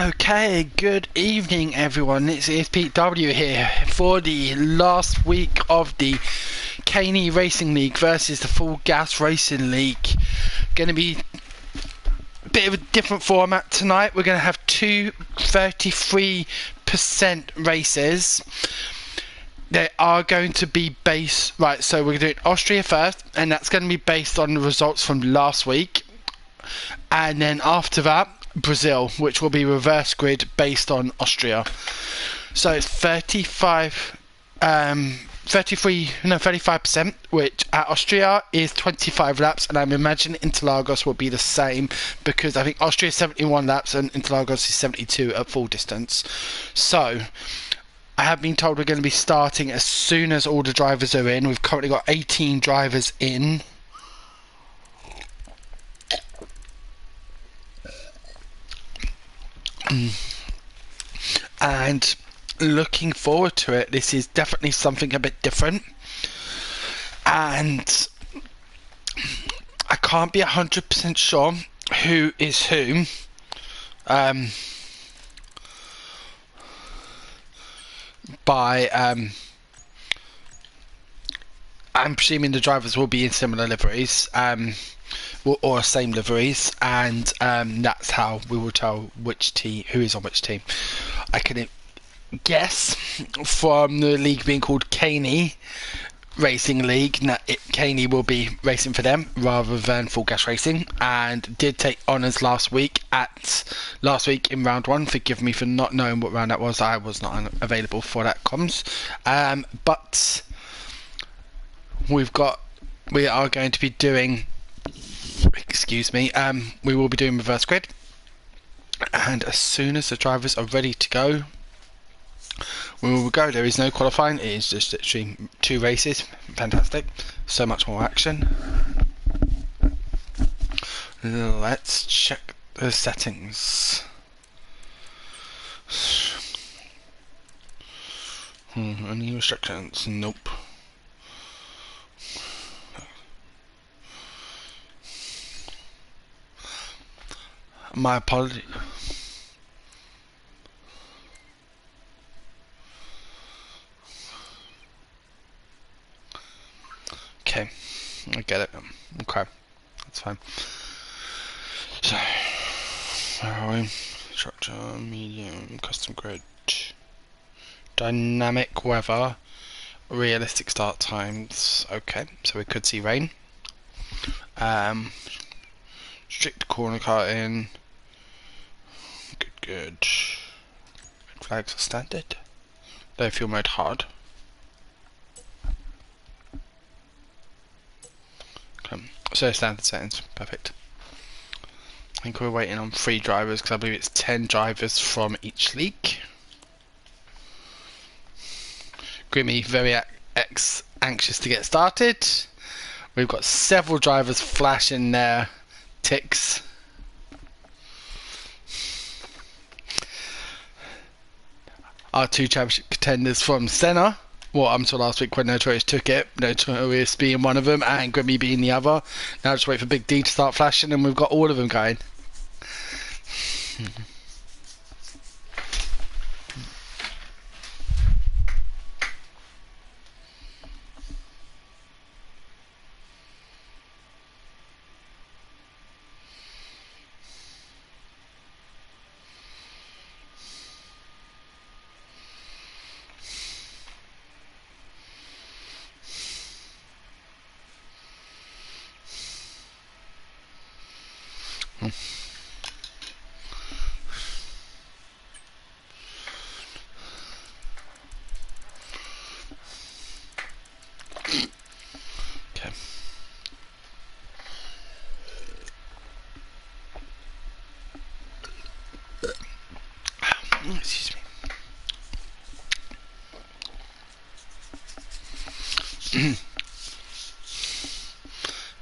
Okay, good evening everyone, it's Pete W here for the last week of the KRL Racing League versus the Full Gas Racing League. Going to be a bit of a different format tonight. We're going to have two 33% races. They are going to be based, right, so we're doing Austria first, and that's going to be based on the results from last week. And then after that, Brazil, which will be reverse grid based on Austria. So it's 35%, which at Austria is 25 laps, and I'm imagining Interlagos will be the same, because I think Austria is 71 laps and Interlagos is 72 at full distance. So I have been told we're going to be starting as soon as all the drivers are in. We've currently got 18 drivers in. And looking forward to it. This is definitely something a bit different, and I can't be 100% sure who is who. I'm presuming the drivers will be in similar liveries, or same liveries, and that's how we will tell which team, who is on which team. I can guess from the league being called KRL Racing League, KRL will be racing for them rather than Full Gas Racing, and did take honours last week in round one. Forgive me for not knowing what round that was. I was not available for that comms, but we are going to be doing, we will be doing reverse grid, and as soon as the drivers are ready to go, we will go. There is no qualifying, it is just literally two races. Fantastic, so much more action. Let's check the settings. Any restrictions? Nope. My apology. Okay, I get it. Okay, that's fine. So, where are we? Structure, medium, custom grid, dynamic weather, realistic start times. Okay, so we could see rain. Strict corner carting. Good. Red flags are standard. Low fuel mode hard. Okay. So standard settings, perfect. I think we're waiting on 3 drivers because I believe it's 10 drivers from each league. Grimmy very anxious to get started. We've got several drivers flashing their ticks. Our 2 championship contenders from Senna, well, up until last week when Notorious took it, Notorious being one of them and Grimmy being the other. Now just wait for Big D to start flashing and we've got all of them going. Excuse me.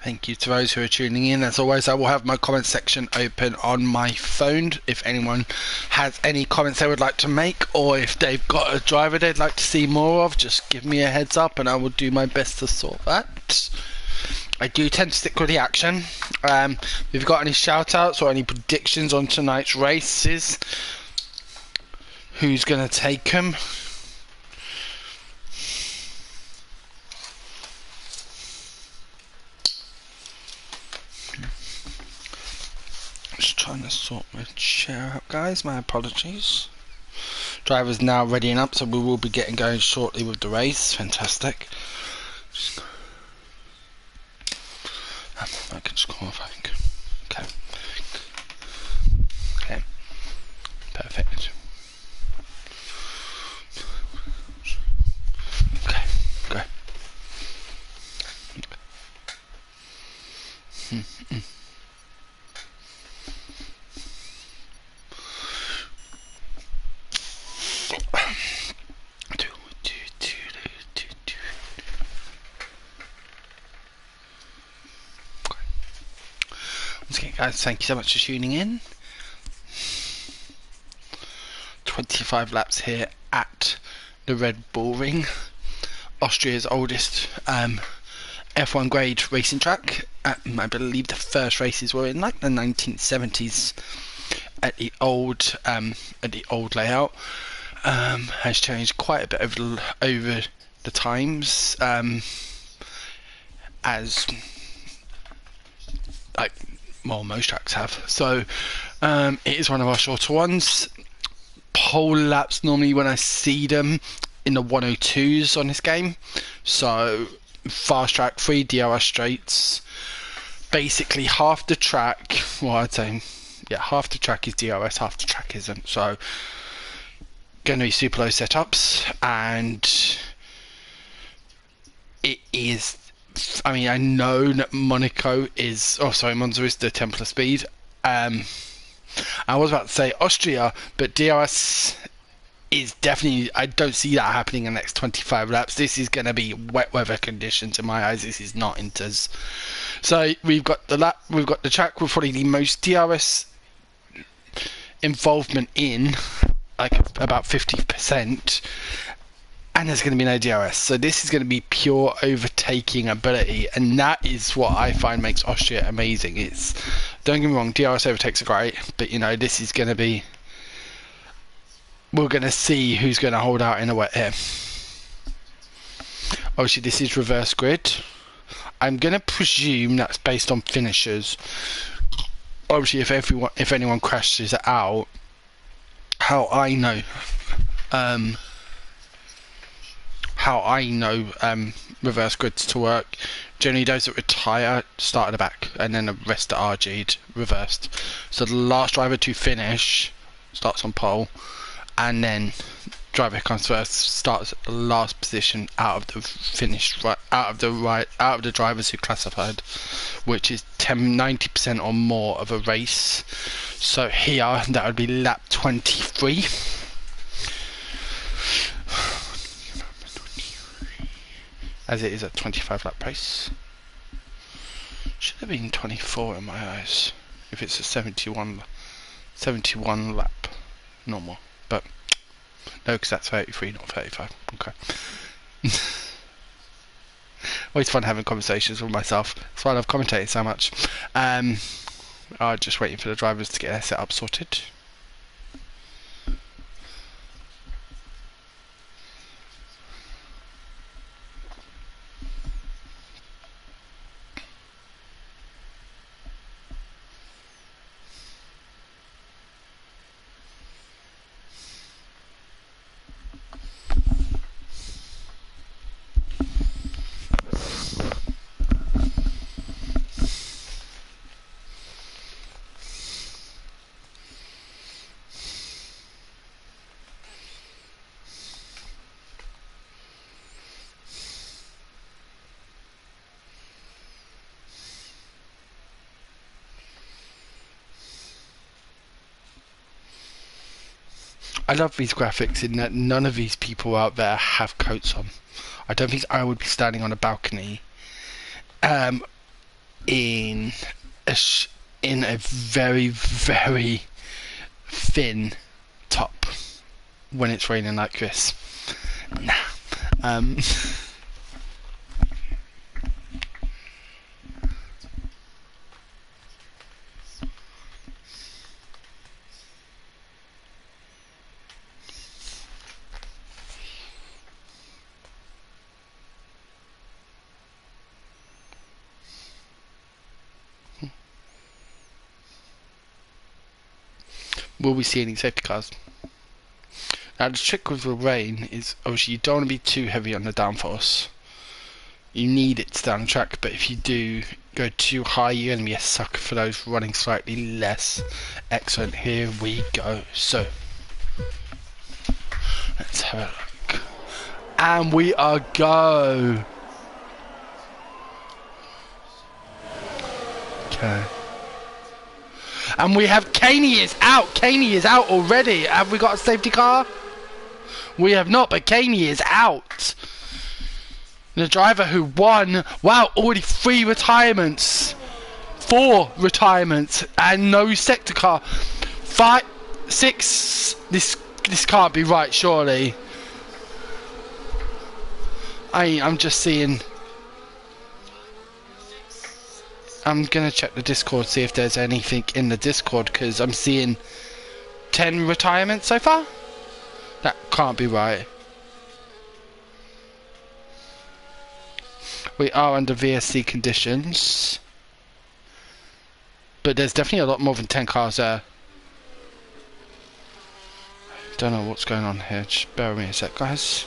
Thank you to those who are tuning in. As always, I will have my comment section open on my phone. If anyone has any comments they would like to make, or if they've got a driver they'd like to see more of, just give me a heads up and I will do my best to sort that. I do tend to stick with the action. If you've got any shout outs or any predictions on tonight's races, who's going to take him. Just trying to sort my chair out, guys. My apologies. Driver's now readying up, so we will be getting going shortly with the race. Fantastic. I can just call off, I think. Okay. Okay. Perfect. Okay. Go. Once again, guys, thank you so much for tuning in. 25 laps here at the Red Bull Ring, Austria's oldest F1 grade racing track. I believe the first races were in like the 1970s at the old layout. Has changed quite a bit over the times, as like most tracks have. So it is one of our shorter ones. Pole laps normally when I see them in the 102s on this game. So fast track, 3 DRS straights. Basically half the track, well I'd say, yeah, half the track is DRS, half the track isn't. So going to be super low setups, and it is, I mean, I know that Monza is the Templar speed. I was about to say Austria, but DRS is definitely, I don't see that happening in the next 25 laps. This is going to be wet weather conditions in my eyes. This is not Inters. So we've got the track with probably the most DRS involvement in, like about 50%, and there's going to be no DRS. So this is going to be pure overtaking ability, and that is what I find makes Austria amazing. It's, don't get me wrong, DRS overtakes are great, but you know, this is going to be, we're going to see who's going to hold out in the wet here. Obviously this is reverse grid. I'm going to presume that's based on finishers. Obviously if anyone crashes it out, how I know reverse grids to work, generally those that retire start at the back, and then the rest are RG'd reversed. So the last driver to finish starts on pole, and then driver who comes first starts at the last position out of the finished, out of the drivers who classified, which is 90% or more of a race. So here that would be lap 23. As it is a 25 lap race. Should have been 24 in my eyes if it's a 71 lap normal, but no, because that's 33, not 35. Okay. Always fun having conversations with myself. That's why I love commentating so much. I'm just waiting for the drivers to get their setup sorted. I love these graphics in that none of these people out there have coats on. I don't think I would be standing on a balcony in a very, very thin top when it's raining like this. Nah. will we see any safety cars? Now the trick with the rain is obviously you don't want to be too heavy on the downforce. You need it to down the track, but if you do go too high, you're going to be a sucker for those running slightly less. Excellent, here we go. So, let's have a look. And we are go. Okay. And we have Caney is out. Caney is out already. Have we got a safety car? We have not, but Caney is out. The driver who won, wow, already 3 retirements, 4 retirements, and no sector car. 5, 6. This can't be right, surely. I'm just seeing. I'm gonna check the Discord, see if there's anything in the Discord, because I'm seeing 10 retirements so far. That can't be right. We are under VSC conditions, but there's definitely a lot more than 10 cars there. Don't know what's going on here, just bear with me a sec, guys.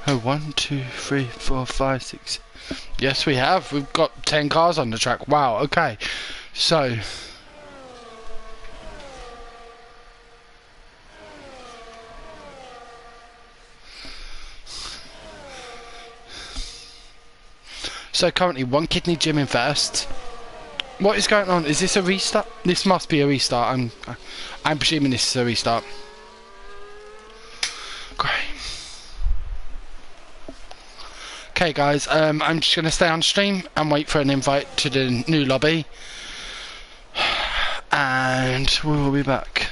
Oh, 1, 2, 3, 4, 5, 6. Yes, we have. We've got 10 cars on the track. Wow, okay. So. So currently, 1 kidney gym in first. What is going on? Is this a restart? This must be a restart. I'm presuming this is a restart. Great. Okay guys, I'm just going to stay on stream and wait for an invite to the new lobby. And we will be back.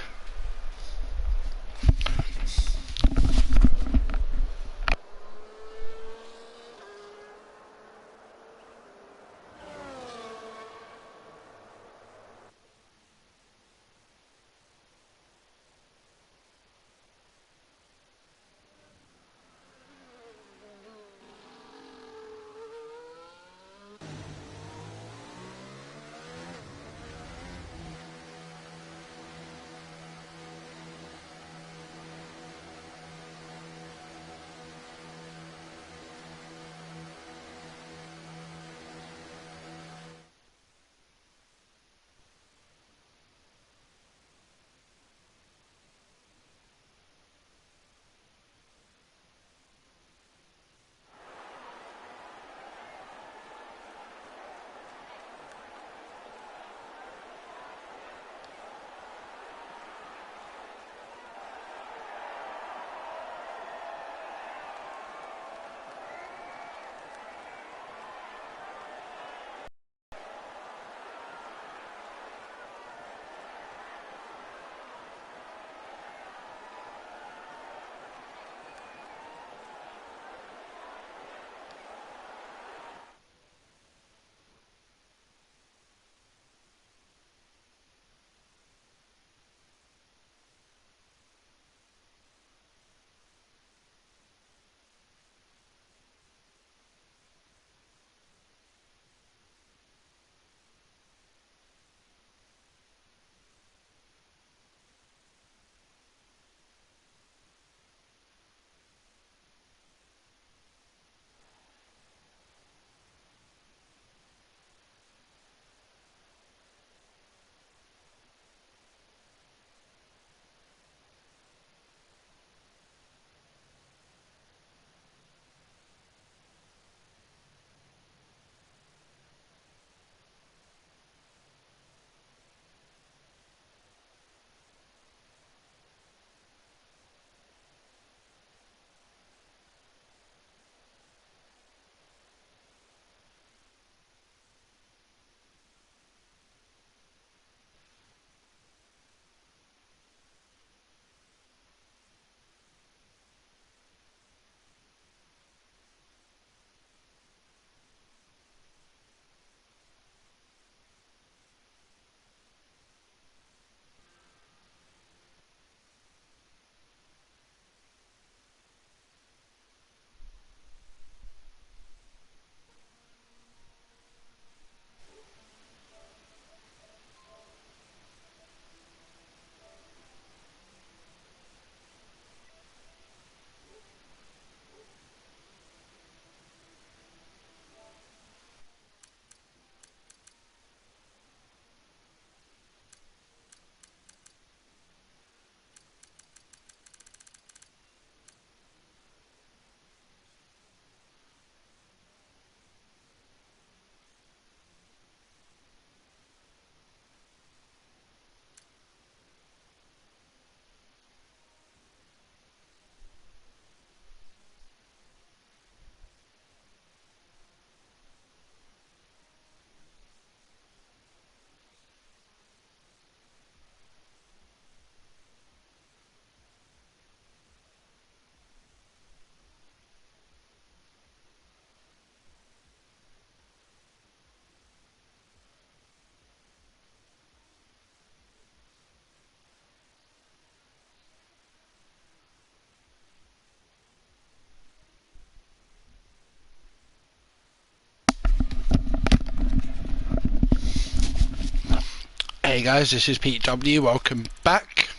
Hey guys, this is Pete W. Welcome back.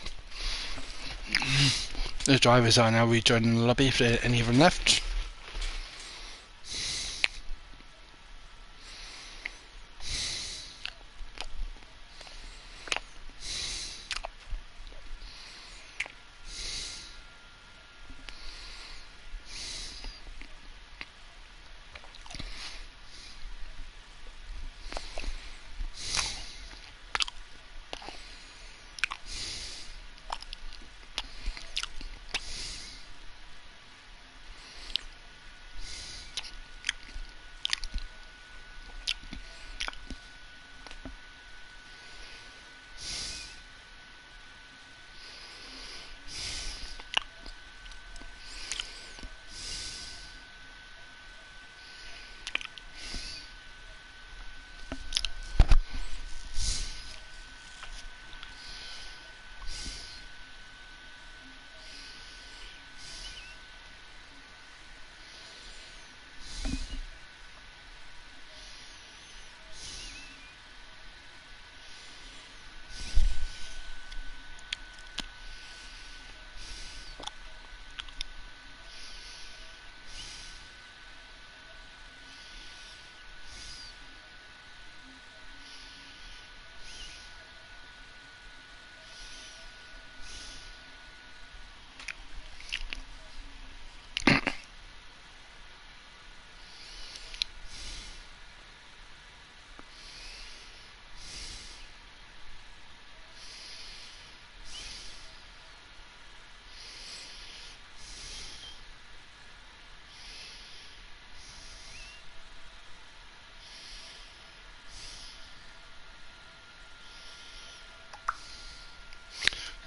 The drivers are now rejoining the lobby if any of them left.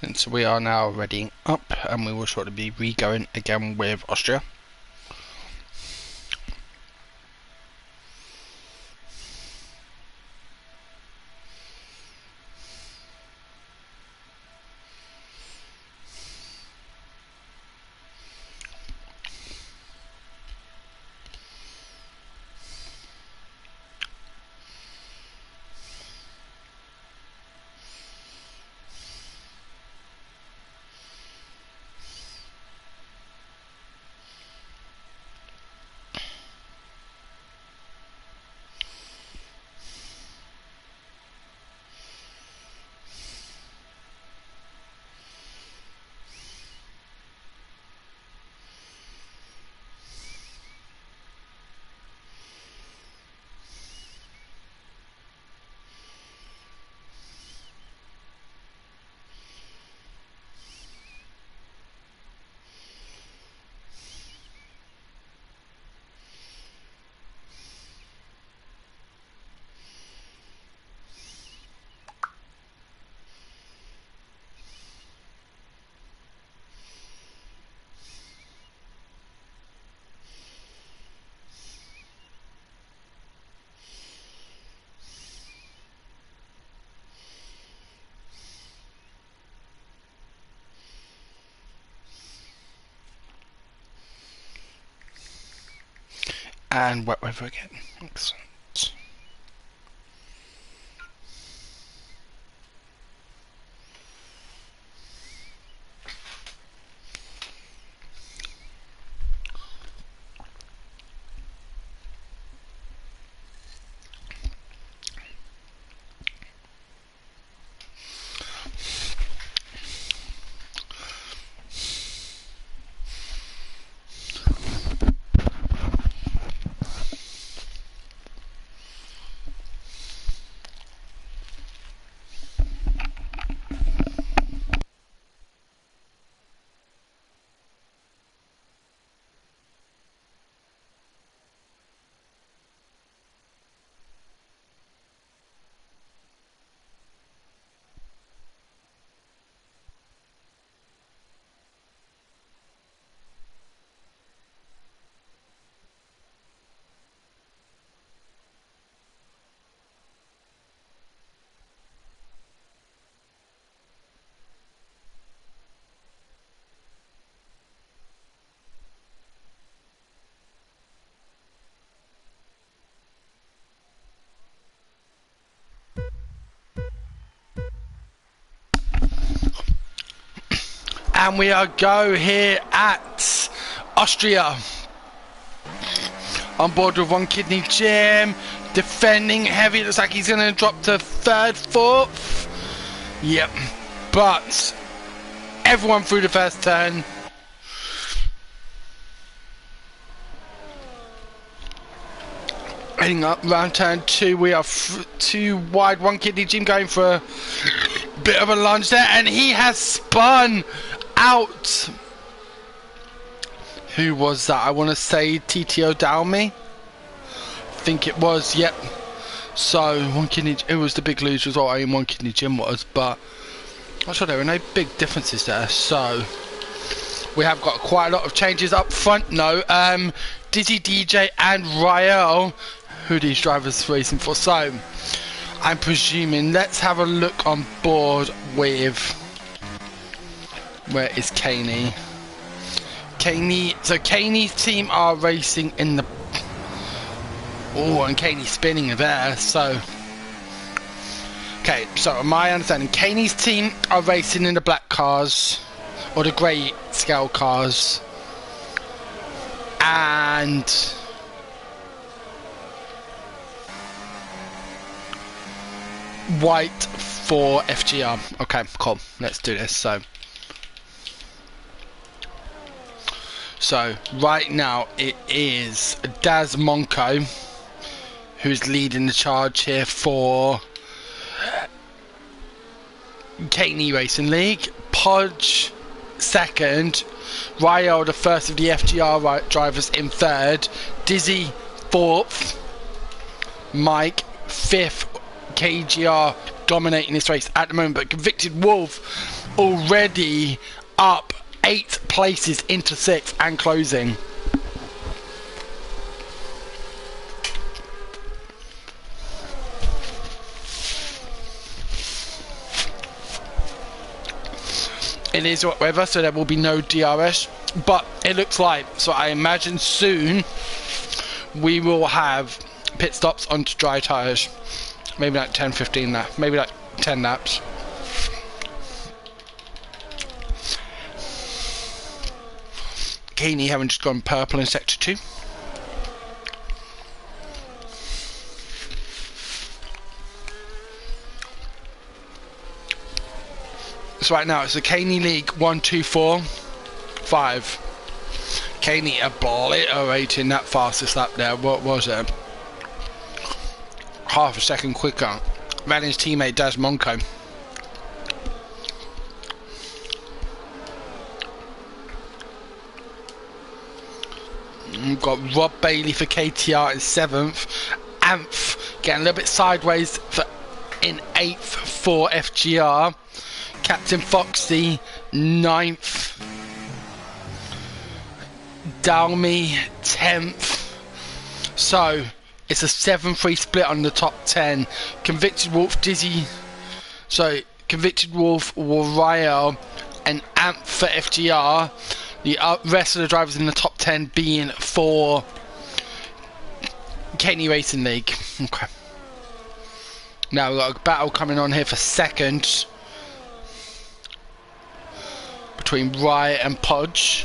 And so we are now readying up, and we will shortly be re-going again with Austria. And wet weather again. Excellent. And we are go here at Austria. On board with One Kidney Jim. Defending heavy. Looks like he's going to drop to third, fourth. Yep. But everyone through the first turn. Heading up round turn 2. We are too wide. One Kidney Jim going for a bit of a lunge there. And he has spun out. Who was that? I want to say TTO Dalmy. I think it was, yep. So, One Kidney, it was the big loser as well. I mean, One Kidney Jim was, but I'm sure there were no big differences there. So, we have got quite a lot of changes up front. No, Dizzy DJ and Rael, who these drivers racing for. So, I'm presuming, let's have a look on board with, where is Caney? So Caney's team are racing in the... Oh, and Caney's spinning there, so... Okay, so my understanding, Caney's team are racing in the black cars, or the grey scale cars, and... white for FGR. Okay, cool, let's do this, So, right now it is Daz Monco who's leading the charge here for Caney Racing League. Podge second, Rael the first of the FGR drivers in third, Dizzy fourth, Mike fifth, KGR dominating this race at the moment, but Convicted Wolf already up 8 places into 6th and closing. It is wet weather, so there will be no DRS, but it looks like, so I imagine soon we will have pit stops onto dry tyres. Maybe like 10-15 laps, maybe like 10 laps. Caney having just gone purple in sector 2. So right now it's the Caney League 1, 2, 4, 5. Caney obliterating that fastest lap there. What was it? Half a second quicker than his teammate Daz Monco. We've got Rob Bailey for KTR in 7th. Amph getting a little bit sideways in 8th for FGR. Captain Foxy 9th. Dalmy 10th. So it's a 7-3 split on the top 10. Convicted Wolf, Dizzy. So Convicted Wolf, Rael and Amph for FGR. The rest of the drivers in the top 10 being for Caney Racing League. Okay. Now we've got a battle coming on here for second between Riot and Podge.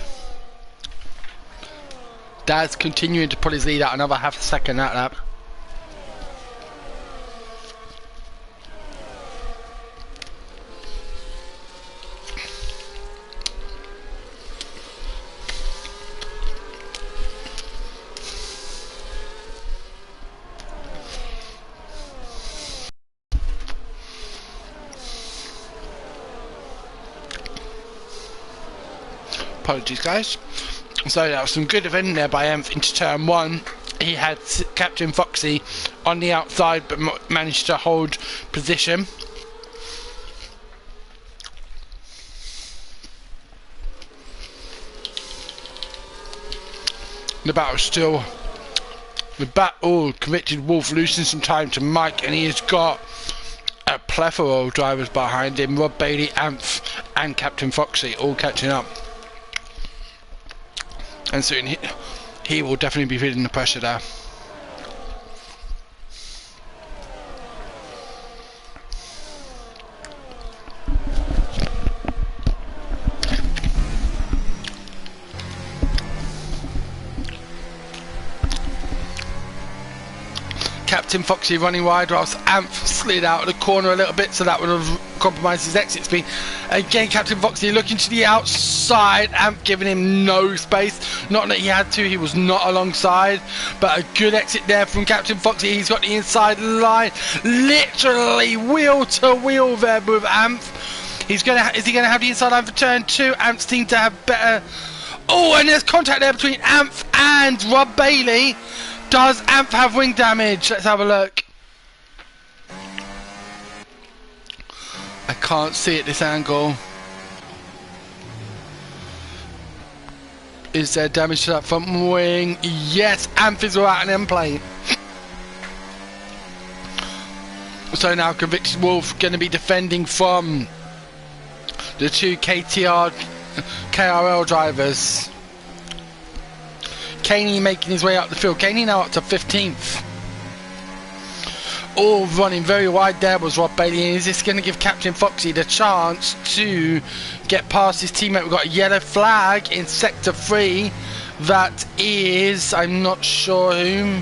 Daz continuing to pull his lead out another half a second that lap. Apologies guys. So that was some good event there by Amph into turn 1. He had Captain Foxy on the outside but managed to hold position. The battle still. Convicted Wolf losing some time to Mike, and he has got a plethora of drivers behind him. Rob Bailey, Amph and Captain Foxy all catching up. And soon he will definitely be feeling the pressure there. Captain Foxy running wide whilst Amp slid out of the corner a little bit, so that would have compromised his exit speed. Again, Captain Foxy looking to the outside, Amp giving him no space. Not that he had to, he was not alongside, but a good exit there from Captain Foxy. He's got the inside line, literally wheel to wheel there with Amp. Is he gonna have the inside line for turn 2? Amp seems to have better. Oh, and there's contact there between Amp and Rob Bailey. Does Amp have wing damage? Let's have a look. I can't see at this angle. Is there damage to that front wing? Yes, Amp is without an end plate. So now Convicted Wolf going to be defending from the two KRL drivers. Kaney making his way up the field. Kaney now up to 15th. All running very wide there was Rob Bailey. And is this going to give Captain Foxy the chance to get past his teammate? We've got a yellow flag in sector 3. That is, I'm not sure whom.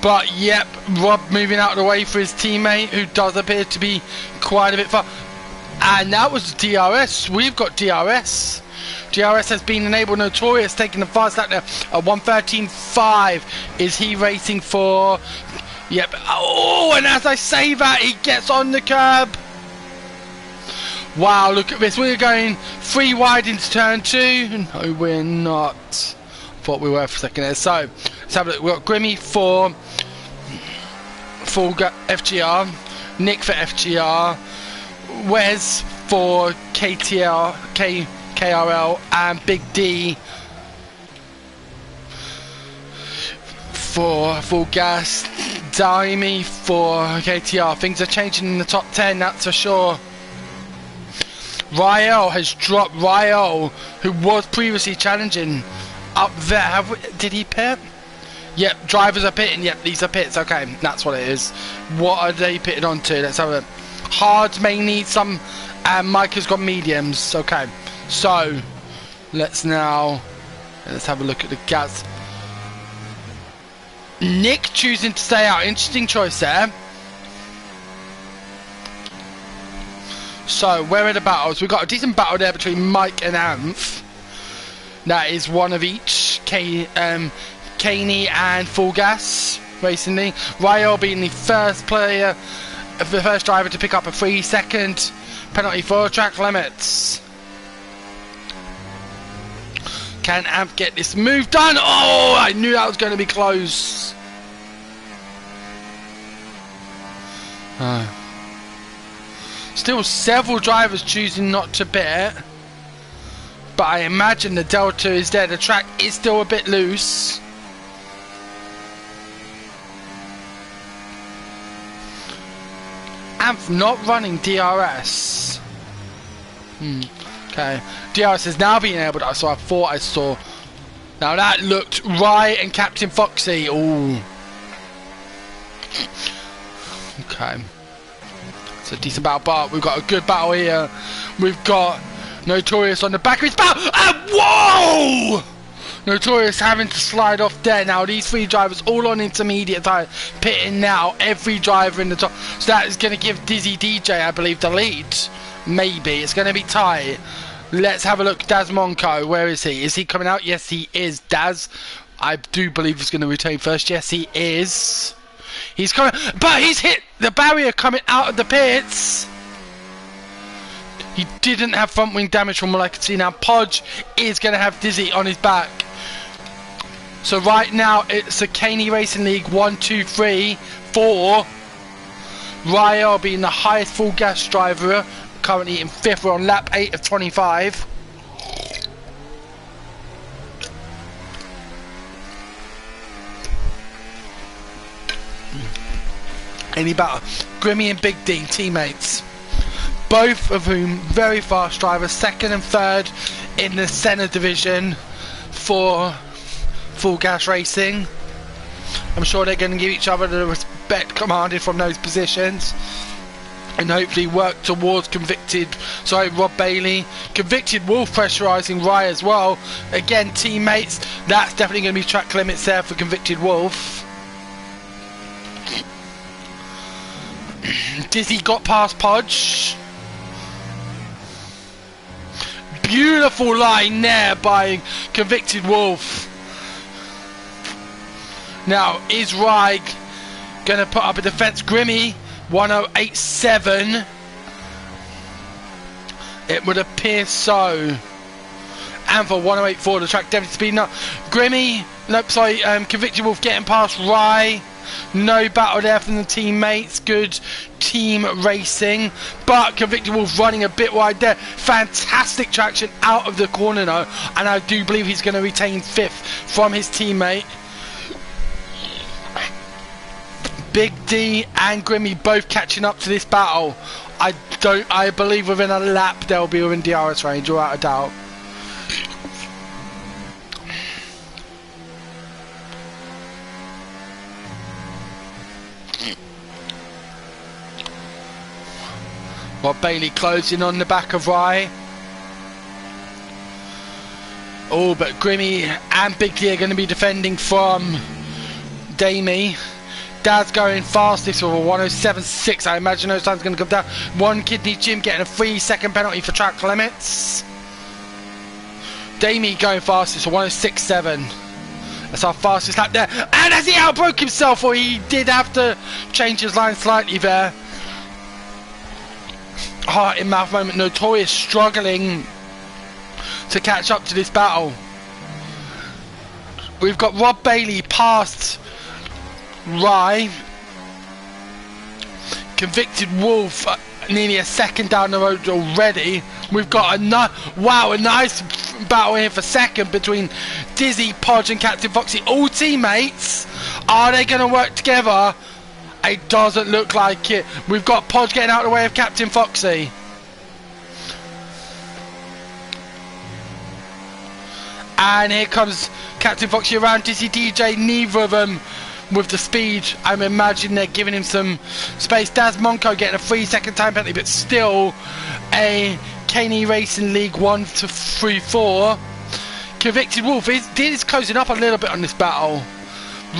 But yep, Rob moving out of the way for his teammate, who does appear to be quite a bit far. And that was DRS. We've got DRS. DRS has been enabled. Notorious taking the fast lap there at 1:13.5. Is he racing for? Yep. Oh, and as I say that, he gets on the curb. Wow, look at this. We're going 3 wide into turn 2. No, we're not. Thought we were for a second there. So let's have a look. We've got Grimmy for FGR, Nick for FGR, Wes for KRL, and Big D for Full Gas, Daimi for KTR. Things are changing in the top 10, that's for sure. Rael has dropped. Rael, who was previously challenging up there. Did he pit? Yep, drivers are pitting. Yep, these are pits. Okay, that's what it is. What are they pitted onto? Let's have a hards mainly. Some Mike has got mediums. Okay, so let's have a look at the gas. Nick choosing to stay out. Interesting choice there. So where are the battles? We've got a decent battle there between Mike and Amph. That is one of each. Kaney and Full Gas Racing League. Rael being the first player, the first driver to pick up a 3-second penalty for track limits. Can Amp get this move done? Oh, I knew that was going to be close. Still several drivers choosing not to pit, but I imagine the delta is there. The track is still a bit loose. Amp not running DRS. Okay, DRS is now being able to, so I thought I saw. Now that looked right, and Captain Foxy. Ooh. Okay. It's a decent battle, but we've got a good battle here. We've got Notorious on the back of his battle. Whoa! Notorious having to slide off there. Now these 3 drivers all on intermediate tire, pitting now. Every driver in the top. So that is going to give Dizzy DJ, I believe, the lead. Maybe. It's going to be tight. Let's have a look. Daz Monco, where is he? Is he coming out? Yes, he is. Daz, I do believe he's going to retain first. Yes, he is. He's coming, but he's hit the barrier coming out of the pits. He didn't have front wing damage from what I can see now. Podge is going to have Dizzy on his back. So right now it's a Kaney Racing League 1, 2, 3, 4. Rael being the highest Full Gas driver, currently in 5th. We're on lap 8 of 25. Any battle? Grimmy and Big D, teammates. Both of whom very fast drivers, 2nd and 3rd in the Senna division for Full Gas Racing. I'm sure they're going to give each other the respect commanded from those positions, and hopefully work towards Rob Bailey. Convicted Wolf pressurising Rye as well. Again, teammates, that's definitely going to be track limits there for Convicted Wolf. Dizzy got past Podge. Beautiful line there by Convicted Wolf. Now, is Rye going to put up a defence? Grimmy, 1087. It would appear so. And for 1084, the track definitely speeding up. Grimmy, nope, sorry, Convicted Wolf getting past Rye. No battle there from the teammates. Good team racing. But Convicted Wolf running a bit wide there. Fantastic traction out of the corner now. And I do believe he's going to retain 5th from his teammate. Big D and Grimmy both catching up to this battle. I believe within a lap they'll be within DRS range, without a doubt. Rob Bailey closing on the back of Rye. Oh, but Grimmy and Big D are going to be defending from Damie. Dad's going fastest with a 107.6. I imagine those times going to come down. One Kidney Jim getting a 3-second penalty for track limits. Damie going fastest for 106.7. That's our fastest lap there. And as he outbroke himself, or he did have to change his line slightly there. Heart in mouth moment. Notorious struggling to catch up to this battle. We've got Rob Bailey past Rye. Convicted Wolf nearly a second down the road already. We've got a nice battle here for second between Dizzy, Podge and Captain Foxy. All teammates. Are they going to work together? It doesn't look like it. We've got Podge getting out of the way of Captain Foxy. And here comes Captain Foxy around Dizzy DJ. Neither of them with the speed. I'm imagining they're giving him some space. Daz Monco getting a 3-second time penalty, but still a Caney Racing League 1-3-4. Convicted Wolf is closing up a little bit on this battle.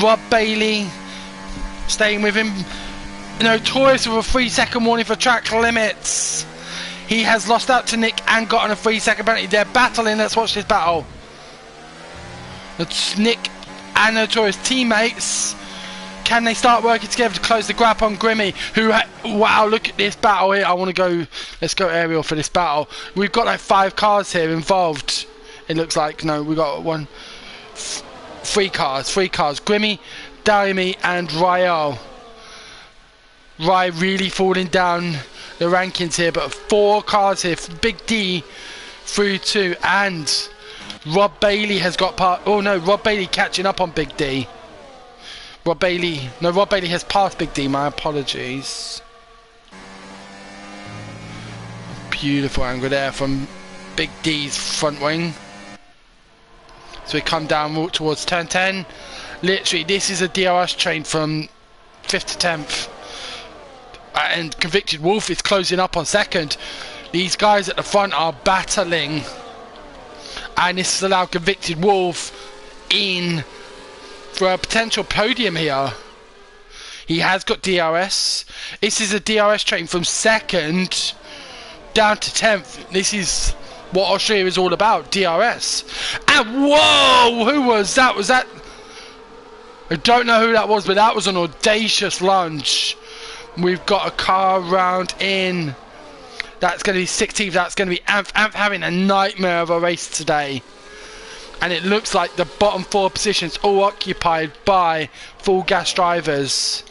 Rob Bailey staying with him. Notorious with a 3-second warning for track limits. He has lost out to Nick and gotten a 3-second penalty. They're battling. Let's watch this battle. It's Nick and Notorious teammates. Can they start working together to close the gap on Grimmy? Who, wow, look at this battle here. I want to go, let's go aerial for this battle. We've got like 5 cars here involved. It looks like, no, we got 3 cars. Grimmy, Darimi and Rael. Rye really falling down the rankings here, but 4 cars here. Big D through 2, and Rob Bailey has got part. Oh no, Rob Bailey catching up on Big D. Rob Bailey has passed Big D. My apologies. Beautiful angle there from Big D's front wing. So we come down towards turn 10. Literally, this is a DRS train from 5th to 10th. And Convicted Wolf is closing up on second. These guys at the front are battling. And this has allowed Convicted Wolf in for a potential podium here. He has got DRS. This is a DRS train from 2nd down to 10th. This is what Austria is all about, DRS. And whoa, who was that? Was that? I don't know who that was, but that was an audacious lunge. We've got a car round in. That's going to be 16th. That's going to be Amph having a nightmare of a race today. And it looks like the bottom 4 positions all occupied by full gas drivers.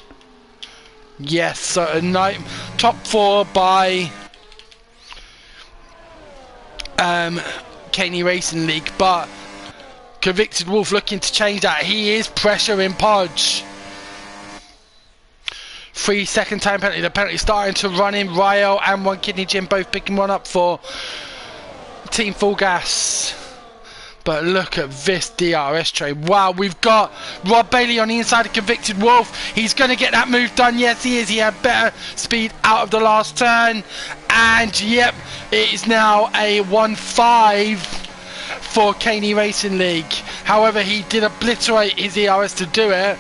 Yes, so a top 4 by Caney Racing League, but Convicted Wolf looking to change that. He is pressuring Podge. 3-second time penalty. The penalty starting to run in. Rael and One Kidney Jim both picking one up for Team Full Gas. But look at this DRS train. Wow, we've got Rob Bailey on the inside of Convicted Wolf. He's going to get that move done. Yes, he is. He had better speed out of the last turn. And, yep, it is now a 1-5 for Caney Racing League. However, he did obliterate his ERS to do it.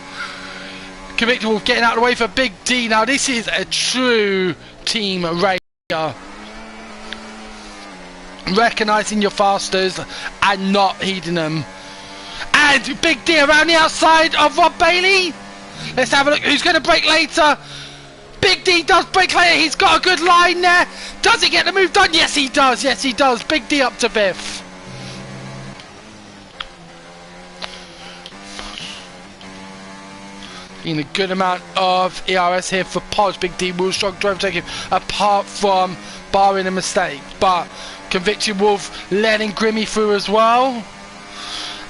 Convicted Wolf getting out of the way for Big D. Now this is a true team racer. Recognising your fasters and not heeding them. And Big D around the outside of Rob Bailey. Let's have a look who's going to break later. Big D does break later. He's got a good line there. Does he get the move done? Yes, he does. Yes, he does. Big D up to 5th. Been a good amount of ERS here for Podge. Big D will strong drive take him apart from barring a mistake. But Convicted Wolf letting Grimmy through as well.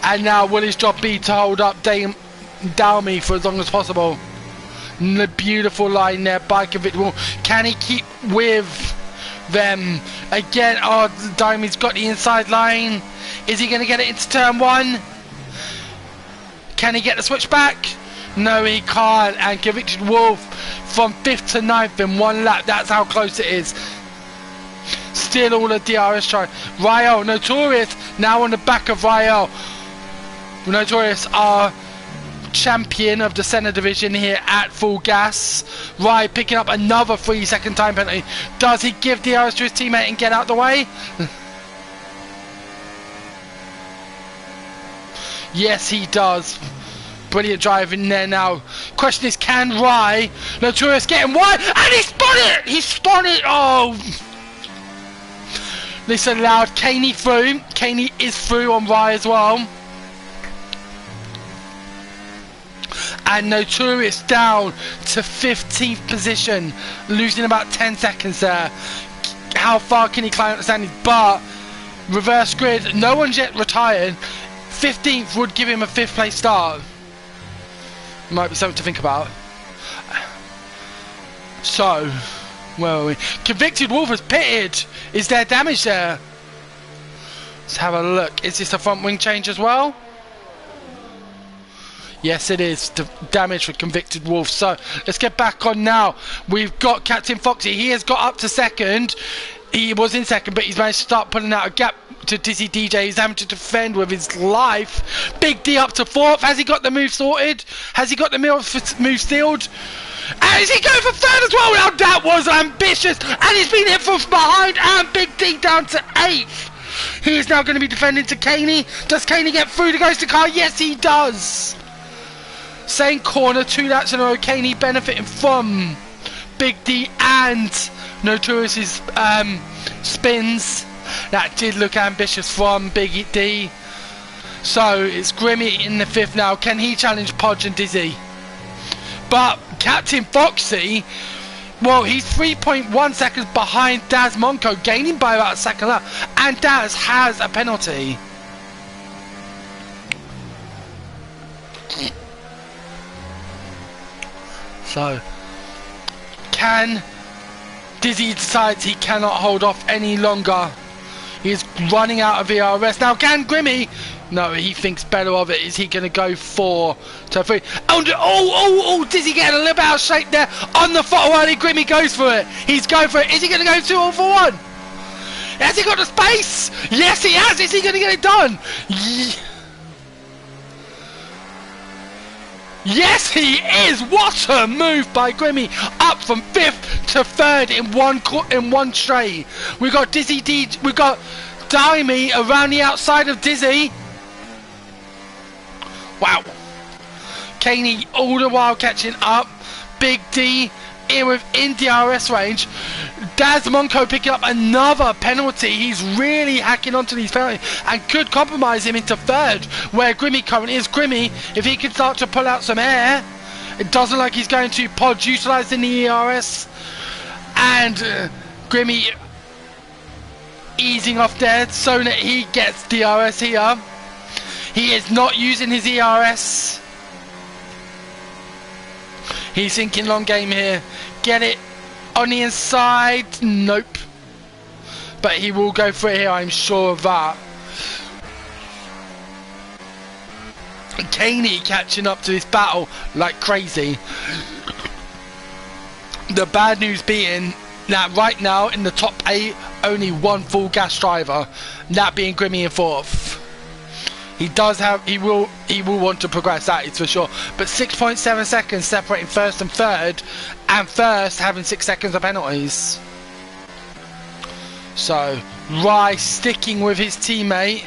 And now will his job be to hold up Dalmy for as long as possible. The beautiful line there by Convicted Wolf. Can he keep with them? Again, oh, Dalmy's got the inside line. Is he going to get it into turn 1? Can he get the switch back? No, he can't. And Convicted Wolf from 5th to 9th in 1 lap. That's how close it is. Still all the DRS trying. Rael, Notorious now on the back of Rael. Notorious are champion of the centre division here at full gas. Rai picking up another 3-second time penalty. Does he give DRS to his teammate and get out the way? Yes, he does. Brilliant driving there now. Question is, can Rai, Notorious get him wide? And he spun it! He spun it! Oh! This allowed Caney through. Caney is through on Rai as well. And Notorious down to 15th position, losing about 10 seconds there. How far can he climb up the standings? But reverse grid, no one's yet retired. 15th would give him a 5th place start. Might be something to think about. So, where are we? Convicted Wolf has pitted. Is there damage there? Let's have a look. Is this a front wing change as well? Yes, it is. The damage for Convicted Wolf. So let's get back on now. We've got Captain Foxy. He has got up to 2nd. He was in 2nd, but he's managed to start putting out a gap to Dizzy DJ. He's having to defend with his life. Big D up to 4th. Has he got the move sorted? Has he got the move sealed? And is he going for 3rd as well? Now that was ambitious. And he's been hit from behind. And Big D down to 8th. He is now going to be defending to Caney. Does Caney get through the ghost car? Yes, he does. Same corner, 2 laps in a row. Caney benefiting from Big D and Notorious's spins. That did look ambitious from Big D. So it's Grimmy in the 5th now. Can he challenge Podge and Dizzy? But Captain Foxy, well, he's 3.1 seconds behind Daz Monco, gaining by about a second lap. And Daz has a penalty. So, can Dizzy decides he cannot hold off any longer. He's running out of ERS. Now, can Grimmy? No, he thinks better of it. Is he going to go 4 to 3? Oh, Dizzy getting a little bit out of shape there on the throttle early. Grimmy goes for it. He's going for it. Is he going to go 2 or for 1? Has he got the space? Yes, he has. Is he going to get it done? Yes, he is. What a move by Grimmy. Up from 5th to 3rd in one straight. We got Dizzy D. We got Dimey around the outside of Dizzy. Wow. Caney all the while catching up. Big D in within DRS range. Daz Monco picking up another penalty. He's really hacking onto these penalties and could compromise him into 3rd, where Grimmy currently is. Grimmy, if he can start to pull out some air, it doesn't look like he's going to. Podge utilising the ERS, and Grimmy easing off there so that he gets DRS here. He is not using his ERS. He's thinking long game here. Get it on the inside. Nope. But he will go for it here, I'm sure of that. Caney catching up to this battle like crazy. The bad news being that right now in the top 8, only 1 full gas driver. That being Grimmy in 4th. He does have. He will want to progress. That is for sure. But 6.7 seconds separating first and third, and first having 6 seconds of penalties. So Rice sticking with his teammate.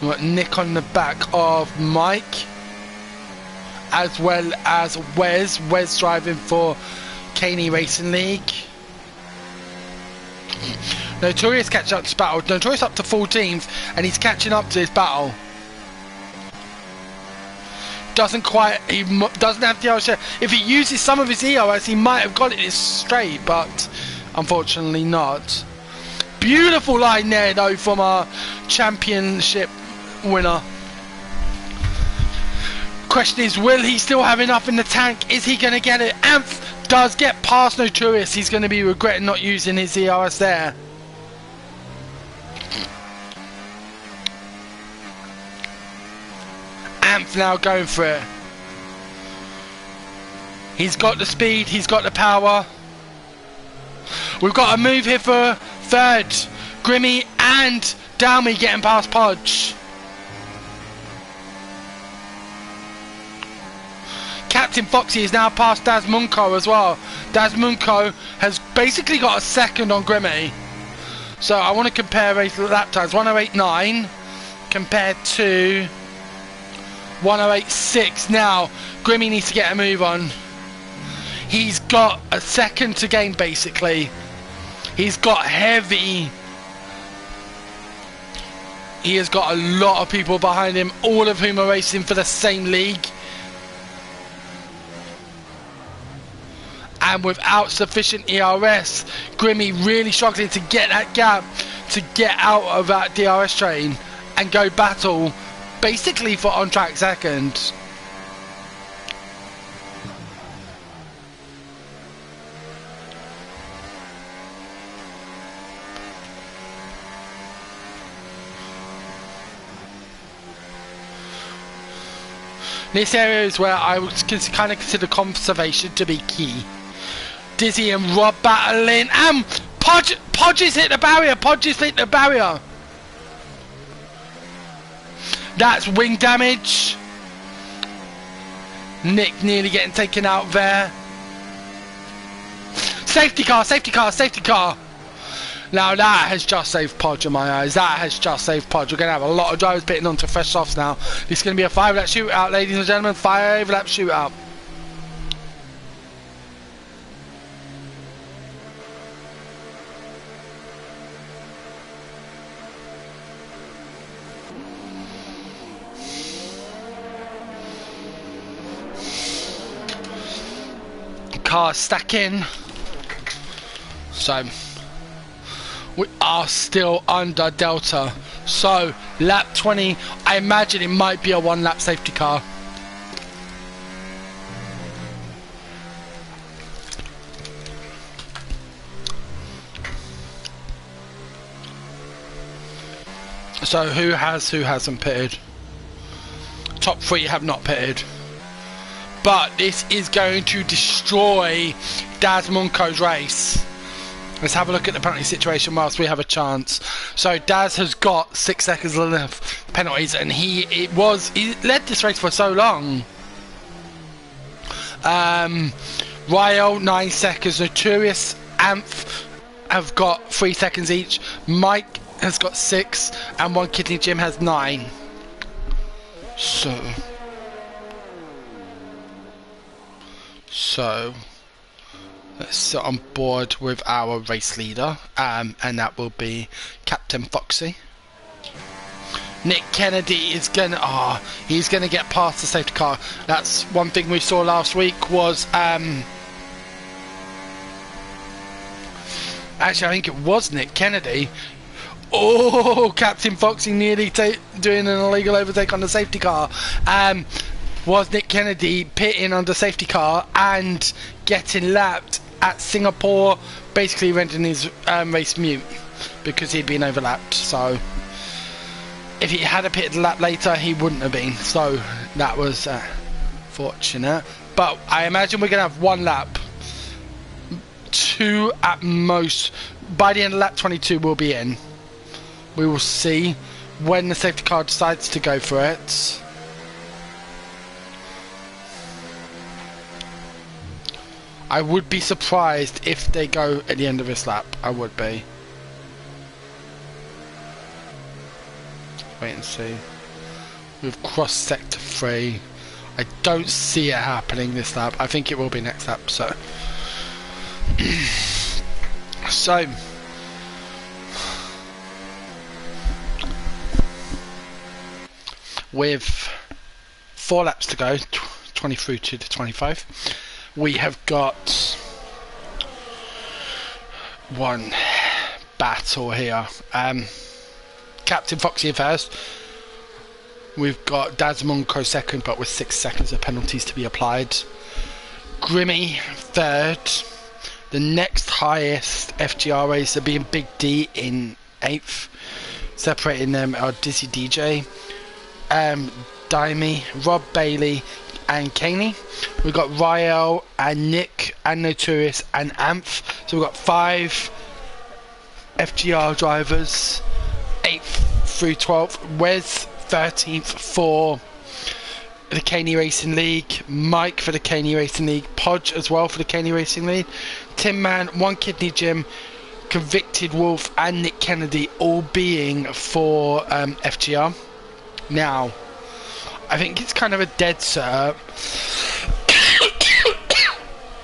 We've got Nick on the back of Mike, as well as Wes. Wes driving for Caney Racing League. Notorious catching up to battle. Notorious up to 14th, and he's catching up to his battle. Doesn't quite. He doesn't have the DRS. If he uses some of his ERS, he might have got it straight, but unfortunately not. Beautiful line there, though, from our championship winner. Question is, will he still have enough in the tank? Is he going to get it? Amph does get past Notorious. He's going to be regretting not using his ERS there. Amph now going for it. He's got the speed, he's got the power. We've got a move here for third. Grimmy and Downey getting past Podge. Captain Foxy is now past Daz Munko as well. Daz Munko has basically got a second on Grimmy. So I want to compare lap times. 108.9 compared to 108.6. Now Grimmy needs to get a move on. He's got a second to gain basically. He's got heavy. He has got a lot of people behind him, all of whom are racing for the same league. And without sufficient ERS, Grimmy really struggling to get that gap, to get out of that DRS train and go battle basically for on-track second. This area is where I would kind of consider conservation to be key. Dizzy and Rob battling, and Podges hit the barrier. Podges hit the barrier. That's wing damage. Nick nearly getting taken out there. Safety car, safety car, safety car. Now that has just saved Podge in my eyes. That has just saved Podge. We're going to have a lot of drivers pitting onto fresh softs now. This is going to be a 5-lap shootout, ladies and gentlemen. 5-lap shootout. Cars stacking. So we are still under Delta. So lap 20, I imagine it might be a 1-lap safety car. So who hasn't pitted? Top 3 have not pitted. But this is going to destroy Daz Munko's race. Let's have a look at the penalty situation whilst we have a chance. So Daz has got 6 seconds left penalties, and he led this race for so long. Ryo 9 seconds, Notorious, Amph have got 3 seconds each. Mike has got 6, and One Kidney Jim has 9. So let's sit on board with our race leader, and that will be Captain Foxy. Nick Kennedy is gonna, he's gonna get past the safety car. That's one thing we saw last week was, actually I think it was Nick Kennedy. Oh, Captain Foxy nearly doing an illegal overtake on the safety car. Was Nick Kennedy pitting on the safety car and getting lapped at Singapore, basically rendering his race mute because he'd been overlapped. So if he had a pitted lap later, he wouldn't have been. So that was fortunate. But I imagine we're going to have 1 lap. 2 at most. By the end of lap 22 we'll be in. We will see when the safety car decides to go for it. I would be surprised if they go at the end of this lap. I would be. Wait and see. We've crossed sector 3. I don't see it happening this lap. I think it will be next lap. So, so with 4 laps to go, 23 to the 25, we have got one battle here. Captain Foxy in first. We've got Dazmonko second, but with 6 seconds of penalties to be applied. Grimmy third. The next highest FGR racer being Big D in 8th. Separating them are Dizzy DJ, Daimi, Rob Bailey and Kaney. We've got Rael and Nick and Notorious and Amph. So we've got 5 FGR drivers, 8th through 12th. Wes 13th for the Kaney Racing League, Mike for the Kaney Racing League, Podge as well for the Kaney Racing League, Tim Man, One Kidney Jim, Convicted Wolf and Nick Kennedy all being for FGR. Now, I think it's kind of a dead cert.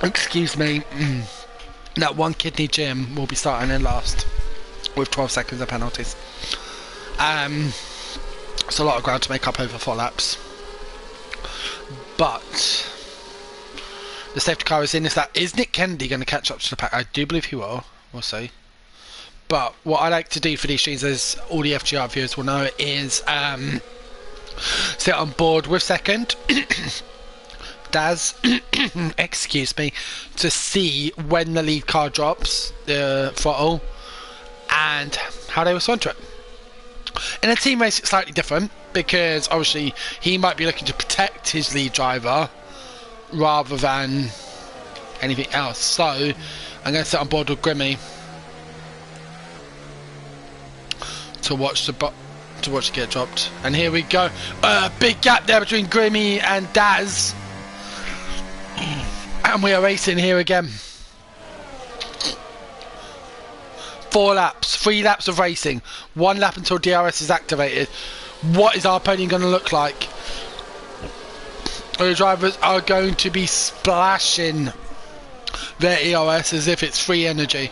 Excuse me. That One Kidney Jim will be starting in last with 12 seconds of penalties. It's a lot of ground to make up over 4 laps. But the safety car is in this lap. Is Nick Kennedy going to catch up to the pack? I do believe he will. We'll see. But what I like to do for these streams, as all the FGR viewers will know, is sit on board with second Daz excuse me, to see when the lead car drops the throttle and how they respond to it. In a team race it's slightly different, because obviously he might be looking to protect his lead driver rather than anything else. So I'm going to sit on board with Grimmy to watch the get dropped. And here we go. Big gap there between Grimmy and Daz. And we are racing here again. 4 laps, 3 laps of racing, 1 lap until DRS is activated. What is our podium going to look like? The drivers are going to be splashing their ERS as if it's free energy,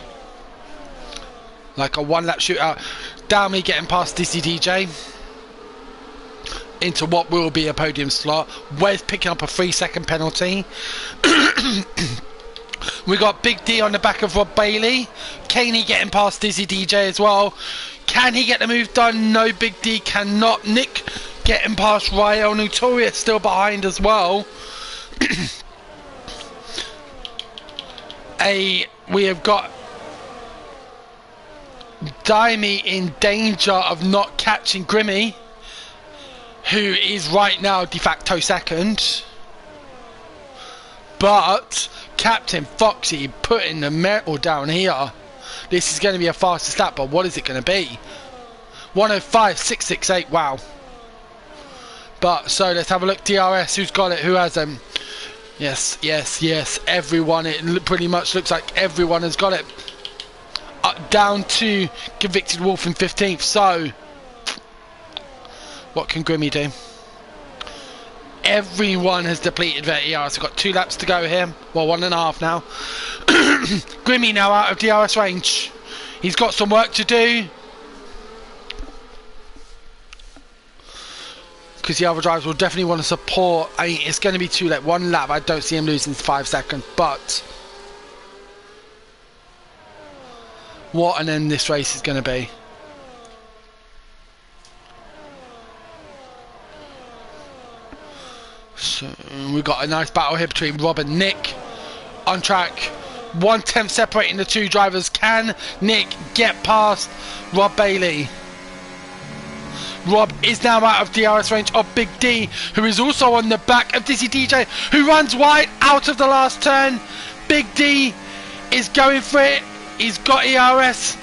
like a 1 lap shootout. Dalmy getting past Dizzy DJ into what will be a podium slot. Wes picking up a 3-second penalty. We got Big D on the back of Rob Bailey. Kaney getting past Dizzy DJ as well. Can he get the move done? No, Big D cannot. Nick getting past Rael. Notorious still behind as well. We have got Daimi in danger of not catching Grimmy, who is right now de facto second. But Captain Foxy putting the metal down here. This is going to be a fastest lap, but what is it going to be? 105.668. Wow. But so let's have a look. DRS, who's got it? Who hasn't? Yes, yes, yes. Everyone. It pretty much looks like everyone has got it. Down to Convicted Wolf in 15th. So what can Grimmy do? Everyone has depleted their ERS. We've got 2 laps to go here. Well, 1.5 now. Grimmy now out of DRS range. He's got some work to do, because the other drivers will definitely want to support. I mean, it's going to be too late. 1 lap. I don't see him losing 5 seconds. But what an end this race is going to be. So we've got a nice battle here between Rob and Nick. On track, 1/10 separating the 2 drivers. Can Nick get past Rob Bailey? Rob is now out of DRS range of Big D, who is also on the back of Dizzy DJ, who runs wide out of the last turn. Big D is going for it. He's got ERS,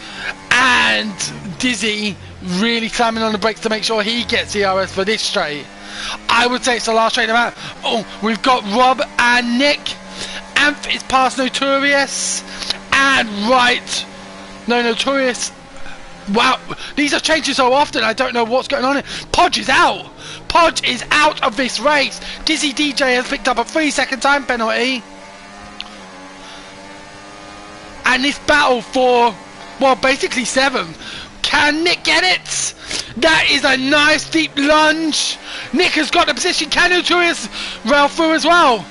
and Dizzy really slamming on the brakes to make sure he gets ERS for this straight. I would say it's the last straight amount. Oh, we've got Rob and Nick. Amph is past Notorious, and right. No, Notorious. Wow, these are changing so often, I don't know what's going on here. Podge is out. Podge is out of this race. Dizzy DJ has picked up a 3-second time penalty. And this battle for, well, basically 7th. Can Nick get it? That is a nice deep lunge. Nick has got the position. Can Notorious rail through as well?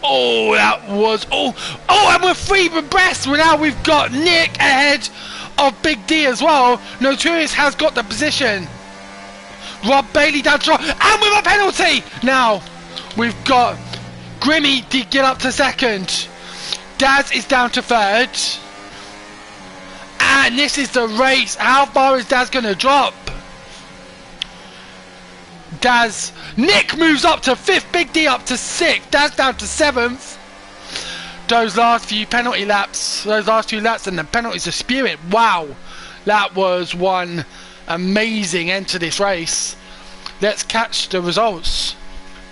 Oh, that was... Oh, and we're 3 abreast. Now we've got Nick ahead of Big D as well. Notorious has got the position. Rob Bailey down to... And with a penalty! Now, we've got... Grimmy did get up to 2nd. Daz is down to 3rd. And this is the race. How far is Daz going to drop? Daz. Nick moves up to 5th. Big D up to 6th. Daz down to 7th. Those last few penalty laps. Those last few laps and the penalties are spewing. Wow. That was one amazing end to this race. Let's catch the results.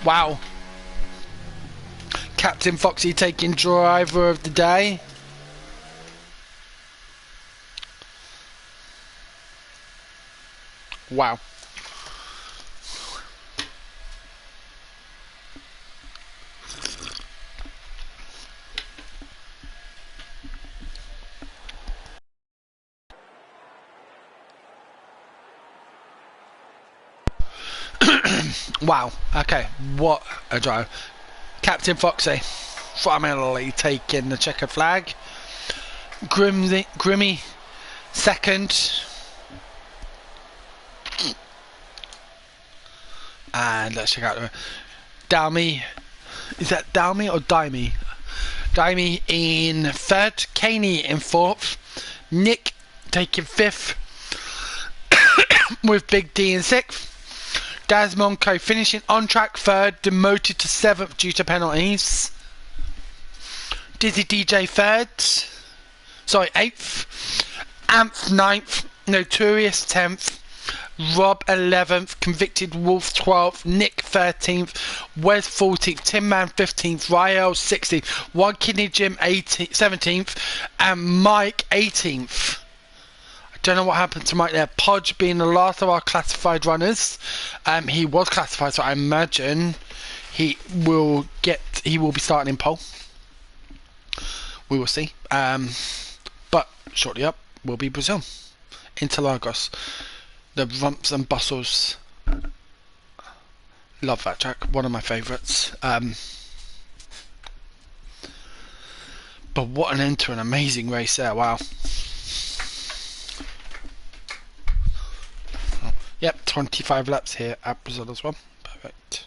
Wow. Captain Foxy taking driver of the day. Wow. Wow. Okay. What a drive. Captain Foxy finally taking the checkered flag. Grimmy 2nd. And let's check out the Dalmy. Is that Dalmy or Dimey? Dimey in 3rd. Caney in 4th. Nick taking 5th. With Big D in 6th. Daz Monco finishing on track 3rd, demoted to 7th due to penalties. Dizzy DJ 3rd. Sorry, 8th. Amph 9th. Notorious 10th. Rob 11th. Convicted Wolf 12th. Nick 13th. Wes 14th. Tin Man 15th. Rael 16th. One Kidney Jim 17th. And Mike 18th. Don't know what happened to Mike there. Podge being the last of our classified runners. He was classified, so I imagine he will be starting in pole. We will see. But shortly up will be Brazil. Interlagos. The rumps and bustles. Love that track. One of my favourites. But what an end to an amazing race there. Wow. Yep, 25 laps here at Brazil as well. Perfect.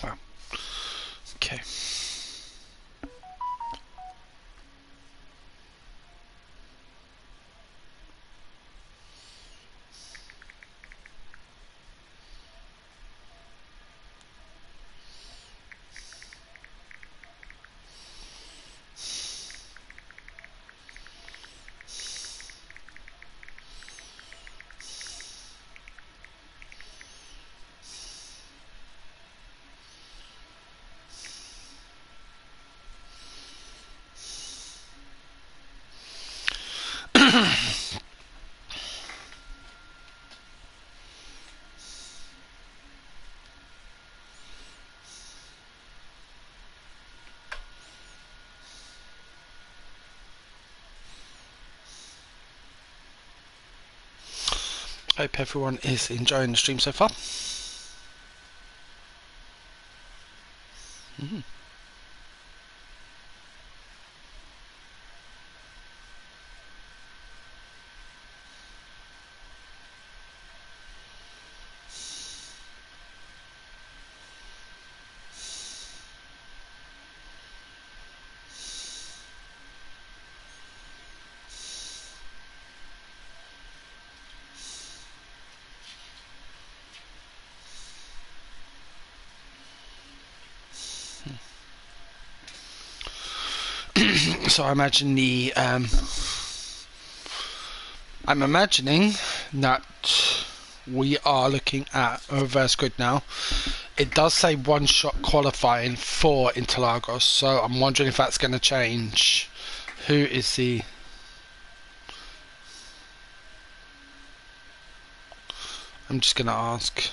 Wow. Okay. Hope everyone is enjoying the stream so far. Mm. So I imagine I'm imagining that we are looking at a reverse grid now. It does say one shot qualifying for Interlagos, so I'm wondering if that's going to change. Who is the... I'm just going to ask.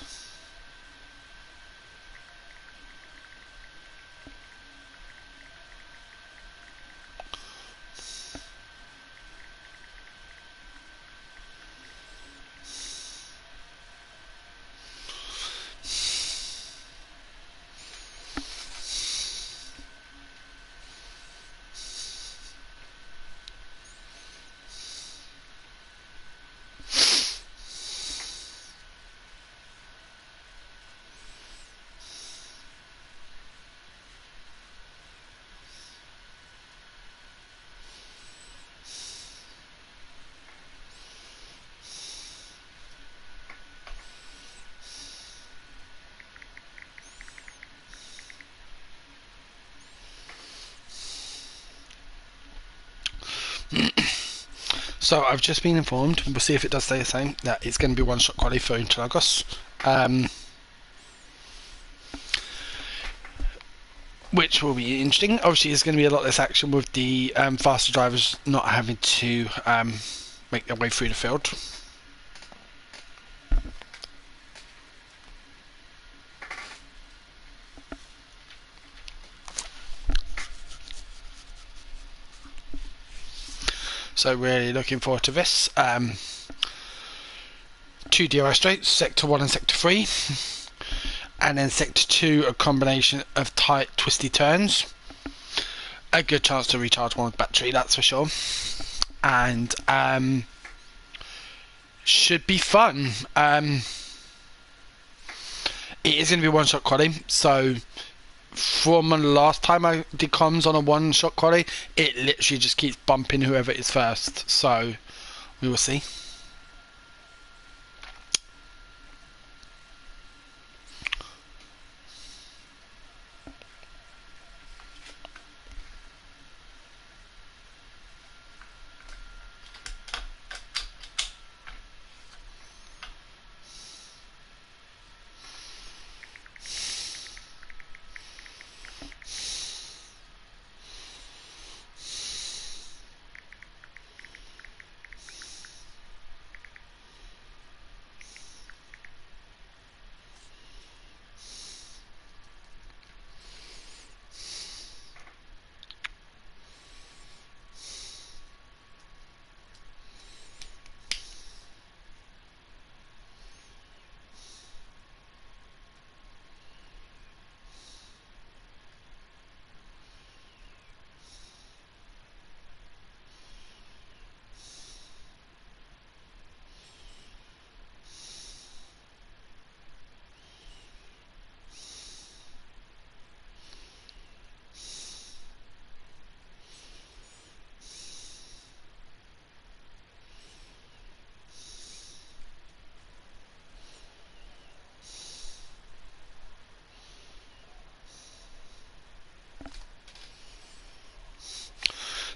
So I've just been informed, we'll see if it does stay the same, that it's going to be one shot quality for Interlagos. Which will be interesting. Obviously there's going to be a lot less action with the faster drivers not having to make their way through the field. So really looking forward to this. 2 DRS straights, Sector 1 and Sector 3. And then Sector 2, a combination of tight, twisty turns. A good chance to recharge one with battery, that's for sure. And should be fun. It is going to be one shot quality, so from the last time I did comms on a one shot quality, it literally just keeps bumping whoever is first, so we will see.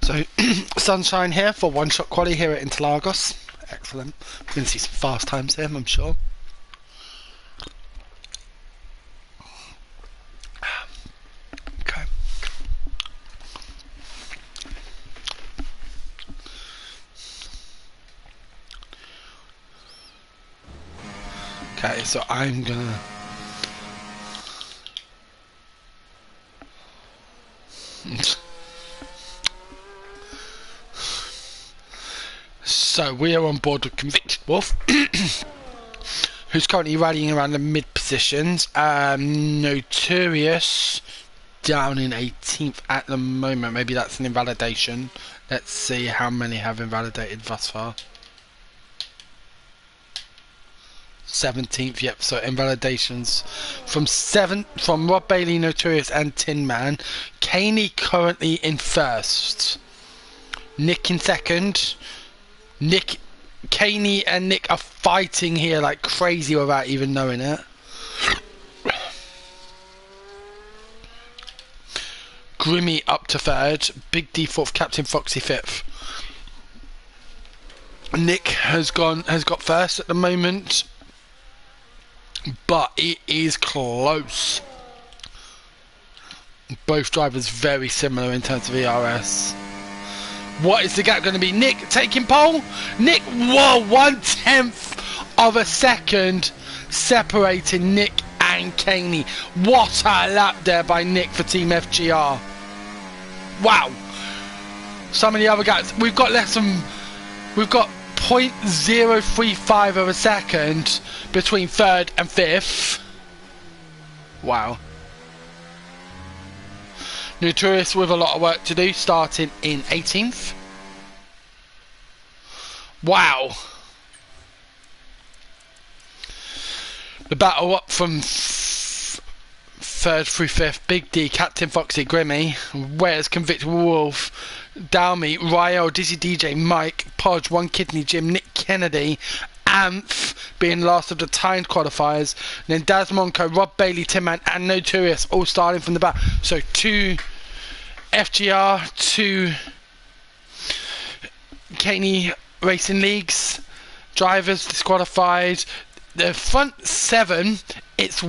So, sunshine here for one shot quality here at Interlagos. Excellent. We're going to see some fast times here, I'm sure. Okay. Okay, so I'm gonna... So we are on board with Convicted Wolf, who's currently rallying around the mid positions. Notorious down in 18th at the moment. Maybe that's an invalidation. Let's see how many have invalidated thus far. 17th, yep, so invalidations from Rob Bailey, Notorious and Tin Man. Caney currently in first. Nick in second. Caney and Nick are fighting here like crazy without even knowing it. Grimmy up to third. Big D fourth. Captain Foxy fifth. Nick has got first at the moment, but it is close. Both drivers very similar in terms of ERS. What is the gap going to be? Nick taking pole. Nick, whoa, 1/10 of a second separating Nick and Caney. What a lap there by Nick for Team FGR. Wow. Some of the other guys, we've got 0.035 of a second between third and fifth. Wow. Notorious with a lot of work to do, starting in 18th. Wow. The battle up from third through fifth. Big D, Captain Foxy, Grimmy, Wes, Convicted Wolf, Dalmy, Ryo, Dizzy DJ, Mike, Podge, One Kidney Jim, Nick Kennedy, Amph being last of the timed qualifiers, and then Daz Monco, Rob Bailey, Tim Man and Notorious all starting from the back. So 2 FGR, 2 Caney Racing Leagues drivers disqualified. The front 7, it's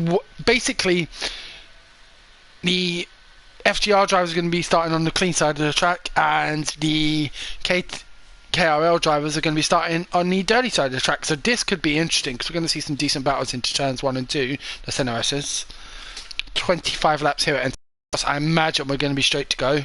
basically the FGR drivers are going to be starting on the clean side of the track, and the KRL drivers are going to be starting on the dirty side of the track. So this could be interesting because we're going to see some decent battles into turns 1 and 2. The NRSs. 25 laps here at I imagine we're going to be straight to go.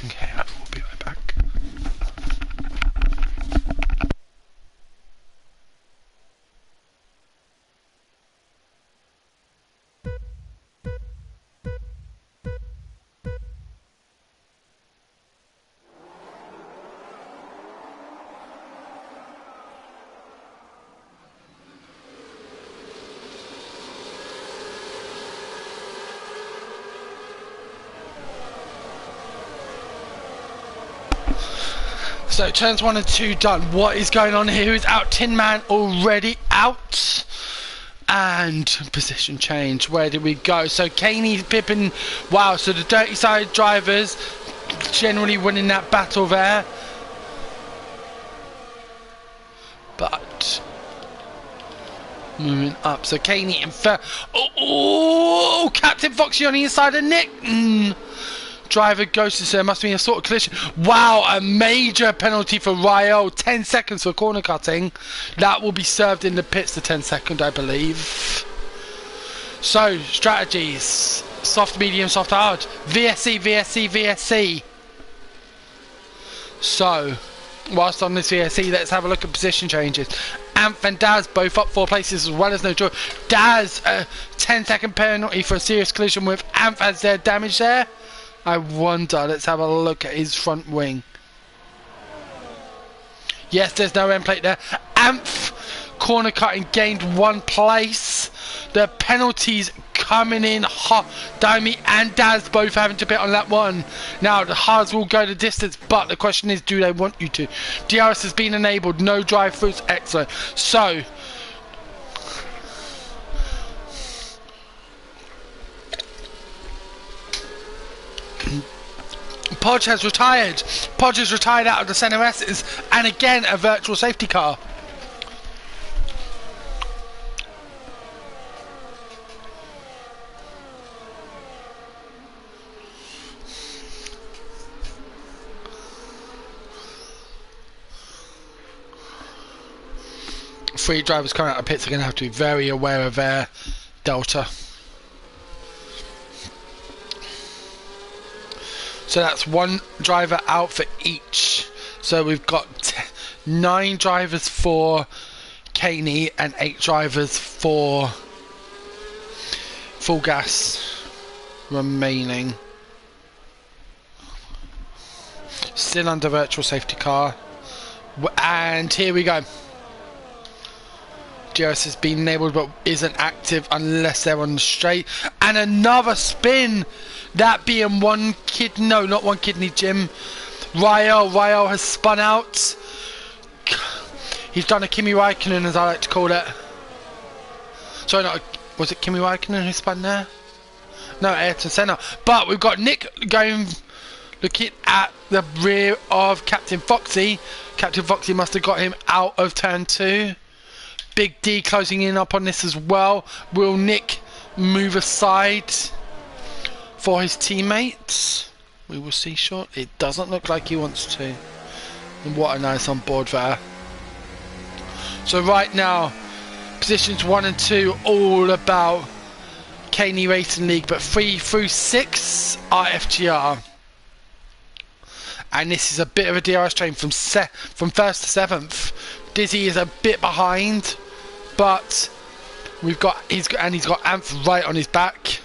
Okay, I will be right back. So turns 1 and 2 done. What is going on here? Who's out? Tin Man already out. And position change. Where did we go? So Caney, Pippin. Wow, so the dirty side drivers generally winning that battle there. But moving up. So Caney in third. Oh, Captain Foxy on the inside of Nick. Driver goes to, so there must be a sort of collision. Wow, a major penalty for Ryo. 10 seconds for corner cutting. That will be served in the pits, the 10-second, I believe. So, strategies. Soft, medium, soft, hard. VSC, VSC, VSC. So, whilst on this VSC, let's have a look at position changes. Amph and Daz both up 4 places as well as Notorious. Daz, a 10-second penalty for a serious collision with Amph as their damage there. I wonder, let's have a look at his front wing. Yes, there's no end plate there. Amph, corner cutting, gained 1 place. The penalties coming in hot. Daimi and Daz both having to pit on lap 1. Now, the hards will go the distance, but the question is, do they want you to? DRS has been enabled, no drive-throughs, excellent. So, Podge has retired. Podge has retired out of the centre S's, and again a virtual safety car. Three drivers coming out of pits are going to have to be very aware of their delta. So that's one driver out for each. So we've got 9 drivers for Caney and 8 drivers for Full Gas remaining. Still under virtual safety car. And here we go. GRS has been enabled but isn't active unless they're on the straight. And another spin! That being one kidney, no, not one kidney, Jim. Rael has spun out. He's done a Kimi Räikkönen, as I like to call it. Sorry, not was it Kimi Räikkönen who spun there? No, Ayrton Senna. But we've got Nick going, looking at the rear of Captain Foxy. Captain Foxy must have got him out of turn 2. Big D closing in up on this as well. Will Nick move aside for his teammates? We will see short. It doesn't look like he wants to. And what a nice on board there. So right now, positions 1 and 2 all about Caney Racing League, but 3 through 6 are FGR. And this is a bit of a DRS train from 1st to 7th. Dizzy is a bit behind, but he's got Amph right on his back.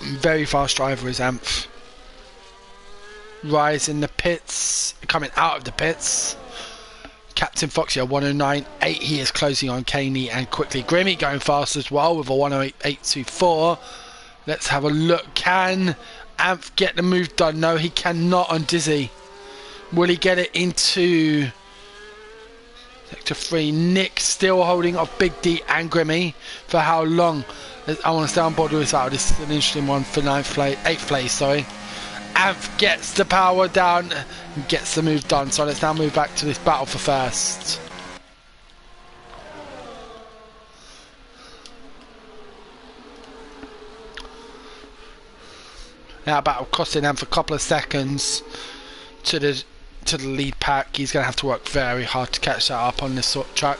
Very fast driver is Amph. Rise in the pits, coming out of the pits. Captain Foxy a 109.8. He is closing on Caney and quickly. Grimmy going fast as well with a 108.824. Let's have a look. Can Amph get the move done? No, he cannot on Dizzy. Will he get it into Sector 3? Nick still holding off Big D and Grimmy. For how long? I want to stay on board with this out. This is an interesting one for 8th place, sorry. Amph gets the power down and gets the move done. So let's now move back to this battle for first. Now battle costing Amph a couple of seconds to the lead pack. He's going to have to work very hard to catch that up on this sort of track.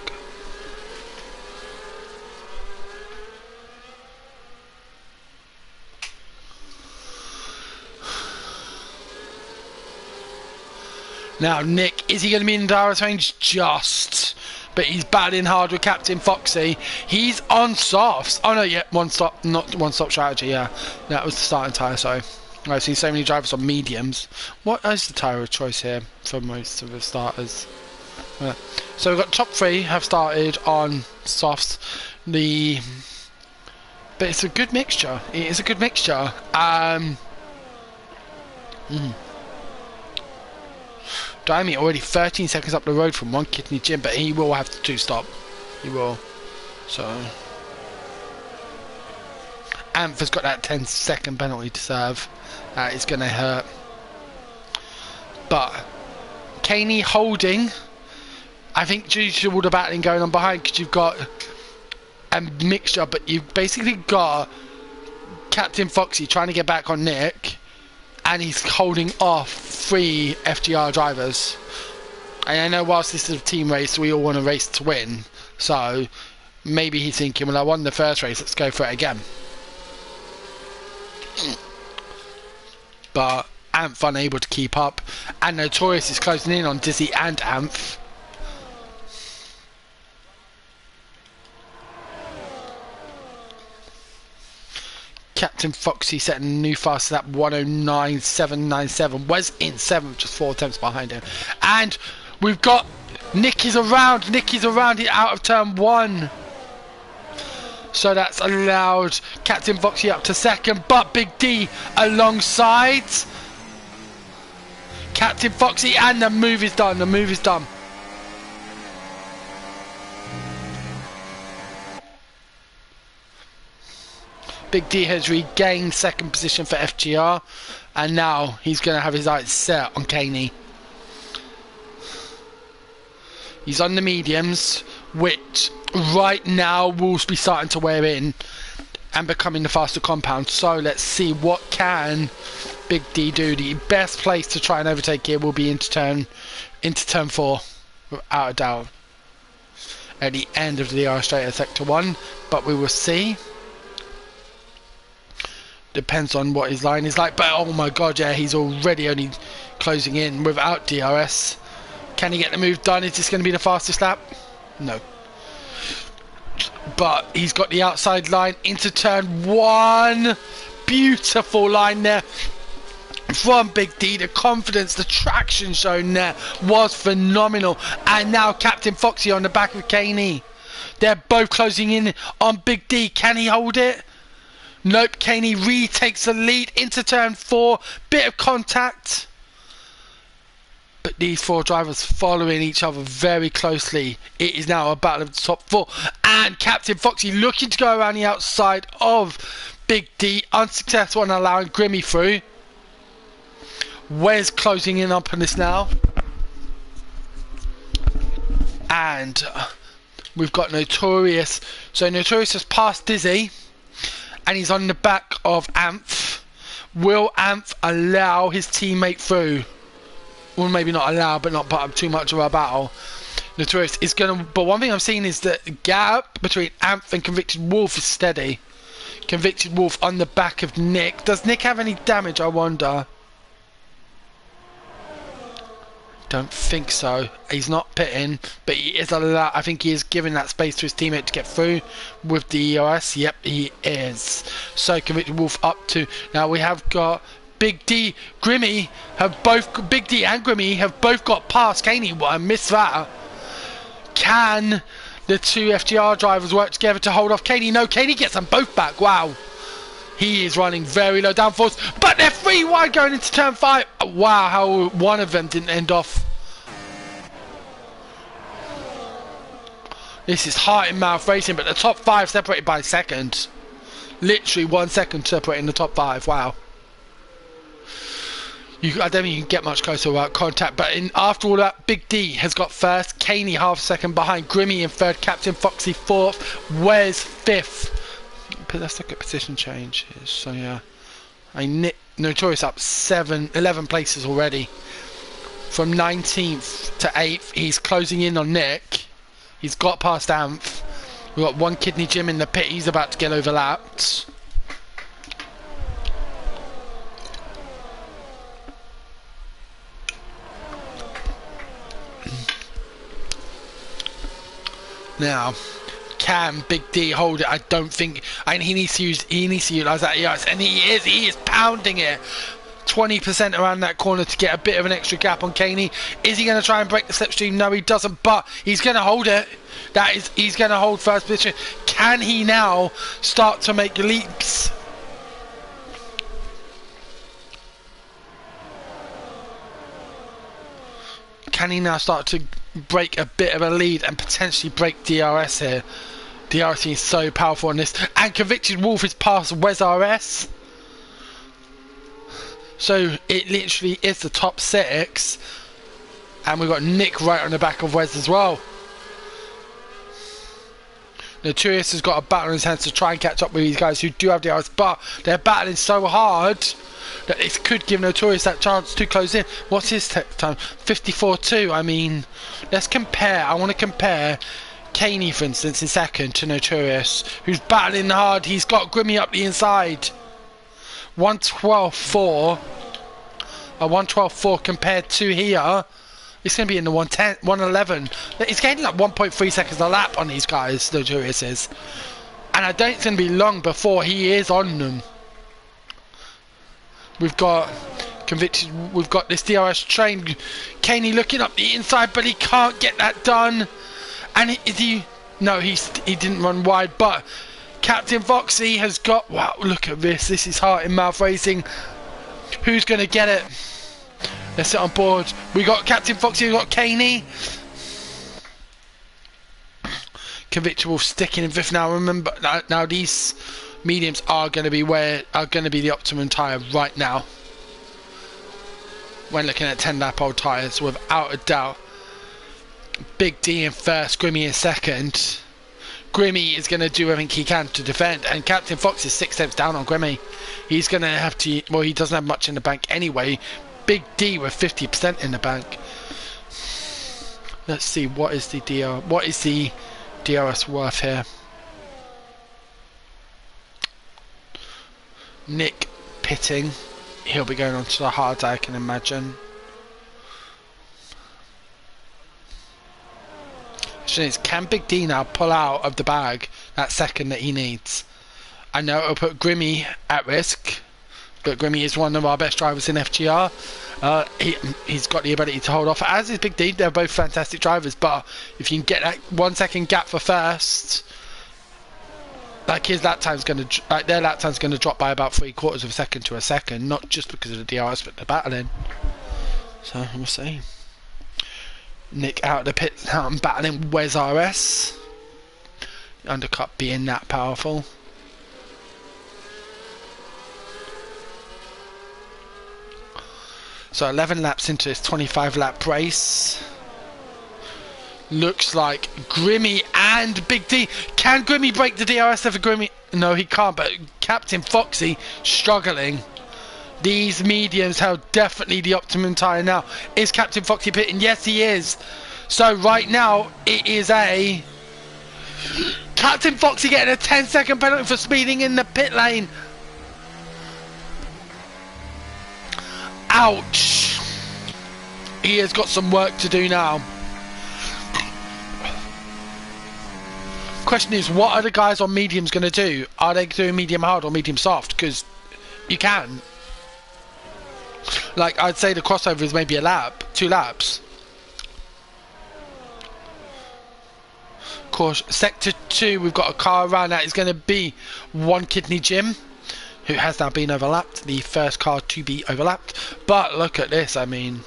Now Nick, is he going to be in DRS range? Just. But he's battling hard with Captain Foxy. He's on softs. Oh no, yeah, one stop, not one stop strategy, yeah. That was the starting tyre, sorry. I've seen so many drivers on mediums. What is the tyre of choice here for most of the starters? Yeah. So we've got top 3 have started on softs. But it's a good mixture. It is a good mixture. Daimi already 13 seconds up the road from one kidney Jim, but he will have to stop. He will. So Amph has got that 10-second penalty to serve. That is going to hurt. But Caney holding, I think due to all the battling going on behind, because you've got a mixture, but you've basically got Captain Foxy trying to get back on Nick, and he's holding off 3 FGR drivers. And I know whilst this is a team race, we all want to race to win. So maybe he's thinking, well, I won the first race, let's go for it again. But Amph unable to keep up, and Notorious is closing in on Dizzy and Amph. Captain Foxy setting a new fast lap 109.797. Was in 7th, just 4 attempts behind him. And we've got Nicky's around. Nicky's around it out of turn 1. So that's allowed Captain Foxy up to 2nd, but Big D alongside Captain Foxy, and the move is done. The move is done. Big D has regained second position for FGR, and now he's going to have his eyes set on Caney. He's on the mediums, which right now will be starting to wear in and becoming the faster compound. So let's see what can Big D do. The best place to try and overtake here will be into turn 4, without a doubt, at the end of the Austria sector 1, but we will see. Depends on what his line is like, but oh my god, yeah, he's already only closing in without DRS. Can he get the move done? Is this going to be the fastest lap? No. But he's got the outside line into turn 1. Beautiful line there from Big D. The confidence, the traction shown there was phenomenal. And now Captain Foxy on the back of Caney. They're both closing in on Big D. Can he hold it? Nope. Caney retakes the lead into turn 4. Bit of contact. But these 4 drivers following each other very closely. It is now a battle of the top 4. And Captain Foxy looking to go around the outside of Big D. Unsuccessful in allowing Grimmy through. Wes closing in up on this now. And we've got Notorious. So Notorious has passed Dizzy. And he's on the back of Amph. Will Amph allow his teammate through? Well, maybe not allow, but not put up too much of a battle. Notorious is going to... But one thing I'm seeing is that the gap between Amph and Convicted Wolf is steady. Convicted Wolf on the back of Nick. Does Nick have any damage, I wonder? Don't think so. He's not pitting, but he is allowed. I think he is giving that space to his teammate to get through with the EOS. Yep, he is. So Convicted Wolf up to... Now we have got... Big D, Grimmy have both. Big D and Grimmy have both got past Caney. Well, I missed that. Can the 2 FGR drivers work together to hold off Caney? No, Caney gets them both back. Wow, he is running very low downforce, but they're 3 wide going into turn 5. Wow, how one of them didn't end off. This is heart and mouth racing, but the top 5 separated by a second. Literally 1 second separating the top 5. Wow. I don't think you can get much closer without contact, but after all that, Big D has got first, Caney half a second behind, Grimmy in third, Captain Foxy fourth, Wes fifth. But let's look at position changes. So yeah, Notorious up 11 places already. From 19th to 8th, he's closing in on Nick. He's got past Amph. We've got one Kidney Jim in the pit, he's about to get overlapped. Now, can Big D hold it? I don't think. And he needs to utilize that EOS, and he is pounding it. 20% around that corner to get a bit of an extra gap on Caney. Is he going to try and break the slipstream? No, he doesn't. But he's going to hold it. He's going to hold first position. Can he now start to make leaps? Can he now start to break a bit of a lead and potentially break DRS here? DRS is so powerful on this. And Convicted Wolf is past Wes RS. So it literally is the top 6. And we've got Nick right on the back of Wes as well. Notorious has got a battle in his hands to try and catch up with these guys who do have DRS, but they're battling so hard that it could give Notorious that chance to close in. What's his time? 54.2. I mean, let's compare. I want to compare Caney, for instance, in second to Notorious, who's battling hard. He's got Grimmy up the inside. 112.4. A 112.4 compared to here. It's going to be in the 110, 111. It's getting like 1.3 seconds a lap on these guys, Notorious is. And I don't think it's going to be long before he is on them. We've got Convicted. We've got this DRS train. Caney looking up the inside, but he can't get that done. And is he? No, he didn't run wide. But Captain Foxy has got. Wow! Look at this. This is heart in mouth racing. Who's going to get it? Let's sit on board. We got Captain Foxy. We got Caney. Convicted Wolf sticking in fifth now. Remember now these mediums are going to be the optimum tyre right now. When looking at 10 lap old tyres, without a doubt. Big D in first, Grimmy in second. Grimmy is going to do everything he can to defend, and Captain Fox is 6 tenths down on Grimmy. He's going to have to, well, he doesn't have much in the bank anyway. Big D with 50% in the bank. Let's see, what is the DRS worth here? Nick pitting. He'll be going on to the hard, I can imagine. Can Big D now pull out of the bag that second that he needs? I know it'll put Grimmy at risk, but Grimmy is one of our best drivers in FGR. He's got the ability to hold off, as is Big D. They're both fantastic drivers, but if you can get that 1 second gap for first, like his lap time's going to, like their lap time's going to drop by about 3/4 of a second to a second, not just because of the DRS, but the battling. So we'll see. Nick out of the pits now and battling Wes RS. The undercut being that powerful. So 11 laps into this 25 lap race. Looks like Grimmy and Big D. Can Grimmy break the DRS for Grimmy? No, he can't, but Captain Foxy struggling. These mediums have definitely the optimum tyre now. Is Captain Foxy pitting? Yes, he is. So right now, it is a Captain Foxy getting a 10-second penalty for speeding in the pit lane. Ouch. He has got some work to do now. Question is, what are the guys on mediums going to do? Are they doing medium hard or medium soft? Because you can. Like, I'd say the crossover is maybe a lap, 2 laps. Of course, sector 2, we've got a car around that is going to be One Kidney Jim, who has now been overlapped, the first car to be overlapped. But look at this, I mean,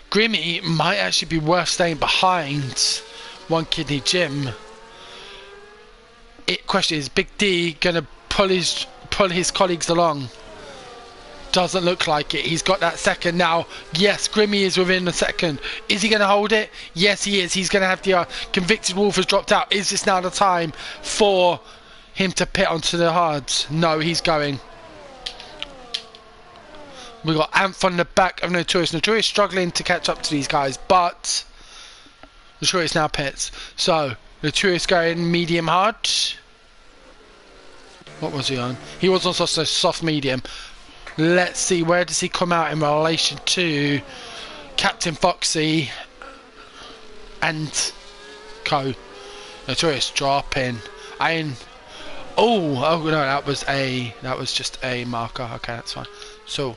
Grimmy might actually be worth staying behind One Kidney Jim. Question is, Big D going to pull his colleagues along? Doesn't look like it. He's got that second now. Yes, Grimmy is within a second. Is he going to hold it? Yes, he is. He's going to have the Convicted Wolf has dropped out. Is this now the time for him to pit onto the hards? No, he's going. We've got Amph on the back of Notorious. Notorious struggling to catch up to these guys, but Notorious now pits. So, Notorious going medium hard. What was he on? He was also soft medium. Let's see, where does he come out in relation to Captain Foxy and Co. Notorious dropping. Oh no, that was just a marker. Okay, that's fine. So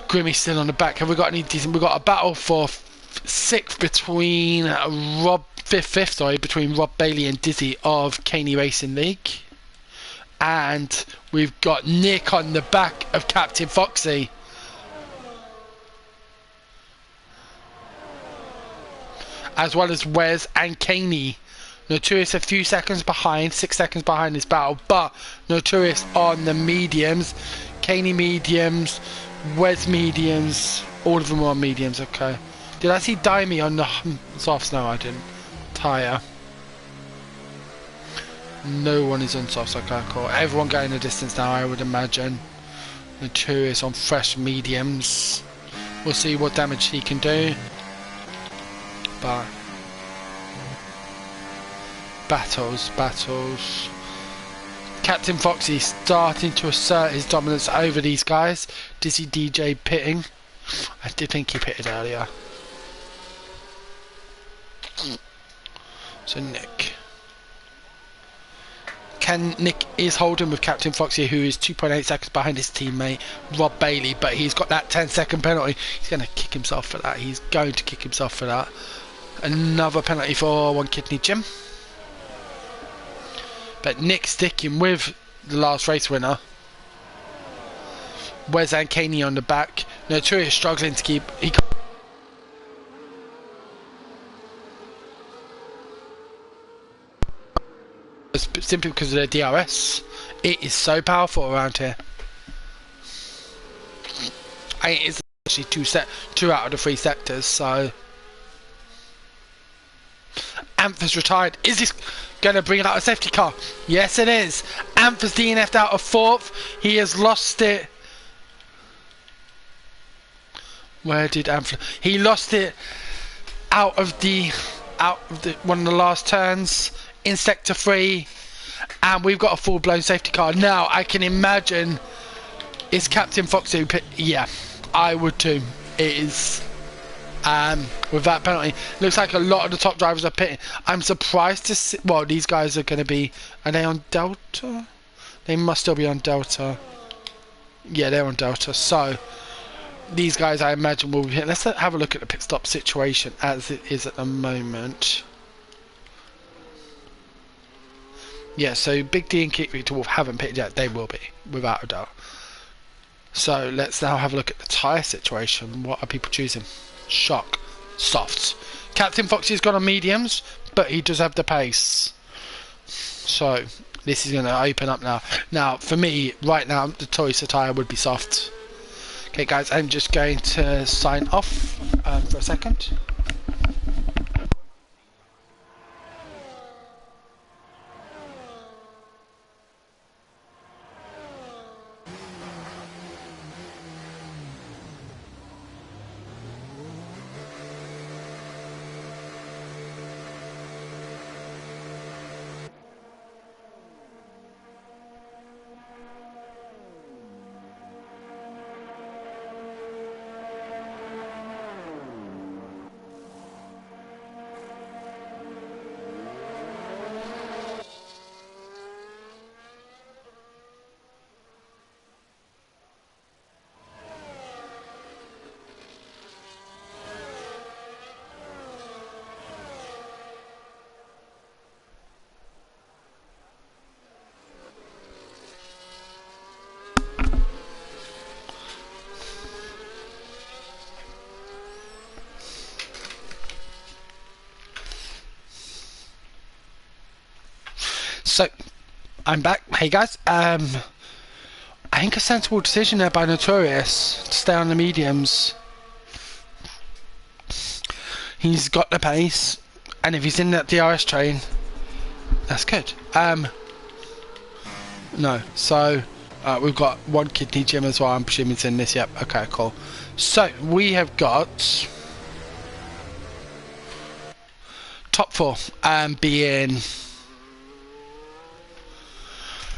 Grimmy still on the back. Have we got any decent? We've got a battle for 6th between between Rob Bailey and Dizzy of Caney Racing League. And we've got Nick on the back of Captain Foxy. As well as Wes and Caney. Notorious a few seconds behind, 6 seconds behind this battle, but Notorious on the mediums. Caney mediums, Wes mediums, all of them are on mediums, okay. Did I see Dimey on the softs? No, I didn't. Tyre. No one is on softs, okay, cool. Everyone going the distance now, I would imagine. Notorious on fresh mediums. We'll see what damage he can do. But battles. Captain Foxy starting to assert his dominance over these guys. Dizzy DJ pitting. I did think he pitted earlier. So Nick is holding with Captain Foxy, who is 2.8 seconds behind his teammate Rob Bailey, but he's got that 10-second penalty. He's going to kick himself for that. Another penalty for One Kidney Jim. But Nick sticking with the last race winner. Wes and Caney on the back. Notorious struggling to keep. simply because of the DRS. It is so powerful around here. It's actually two out of the 3 sectors, so... Anthers retired. Is this going to bring out a safety car? Yes, it is. Anthers DNF'd out of 4th. He has lost it. Where did Anthers... He lost it out of the one of the last turns in sector 3, and we've got a full-blown safety car. Now, I can imagine it's Captain Fox who yeah, I would too. It is... with that penalty, looks like a lot of the top drivers are pitting. I'm surprised to see. Well, these guys are going to be. Are they on Delta? They must still be on Delta. Yeah, they're on Delta. So these guys, I imagine, will be hitting. Let's have a look at the pit stop situation as it is at the moment. Yeah, so Big D and Kick Victor Wolf haven't pitted yet. They will be, without a doubt. So let's now have a look at the tyre situation. What are people choosing? Shock. Softs. Captain Foxy's got on mediums, but he does have the pace. So this is going to open up now. Now, for me, right now, the choice of tyre would be soft. Okay, guys, I'm just going to sign off for a second. So, I'm back. Hey guys, I think a sensible decision there by Notorious to stay on the mediums. He's got the pace, and if he's in that DRS train, that's good. No, so we've got one kidney gym as well. I'm presuming it's in this. Yep. Okay, cool. So we have got top 4, being.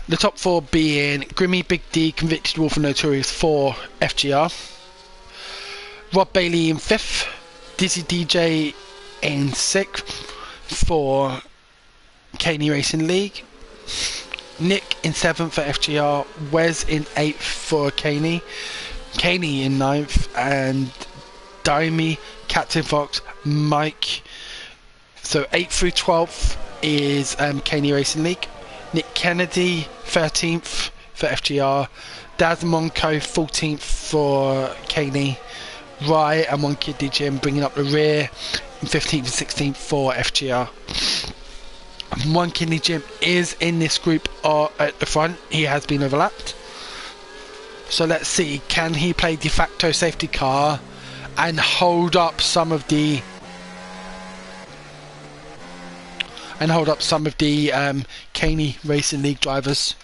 The top 4 being Grimmy, Big D, Convicted Wolf and Notorious for FGR. Rob Bailey in 5th. Dizzy DJ in 6th for Caney Racing League. Nick in 7th for FGR. Wes in 8th for Caney. Caney in 9th. And Daimi, Captain Fox, Mike. So 8th through 12th is Caney Racing League. Nick Kennedy, 13th for FGR. Daz Monco, 14th for Caney. Rye and One Kidney Jim bringing up the rear. 15th and 16th for FGR. One Kidney Jim is in this group at the front. He has been overlapped. So let's see, can he play de facto safety car and hold up some of the Caney Racing League drivers?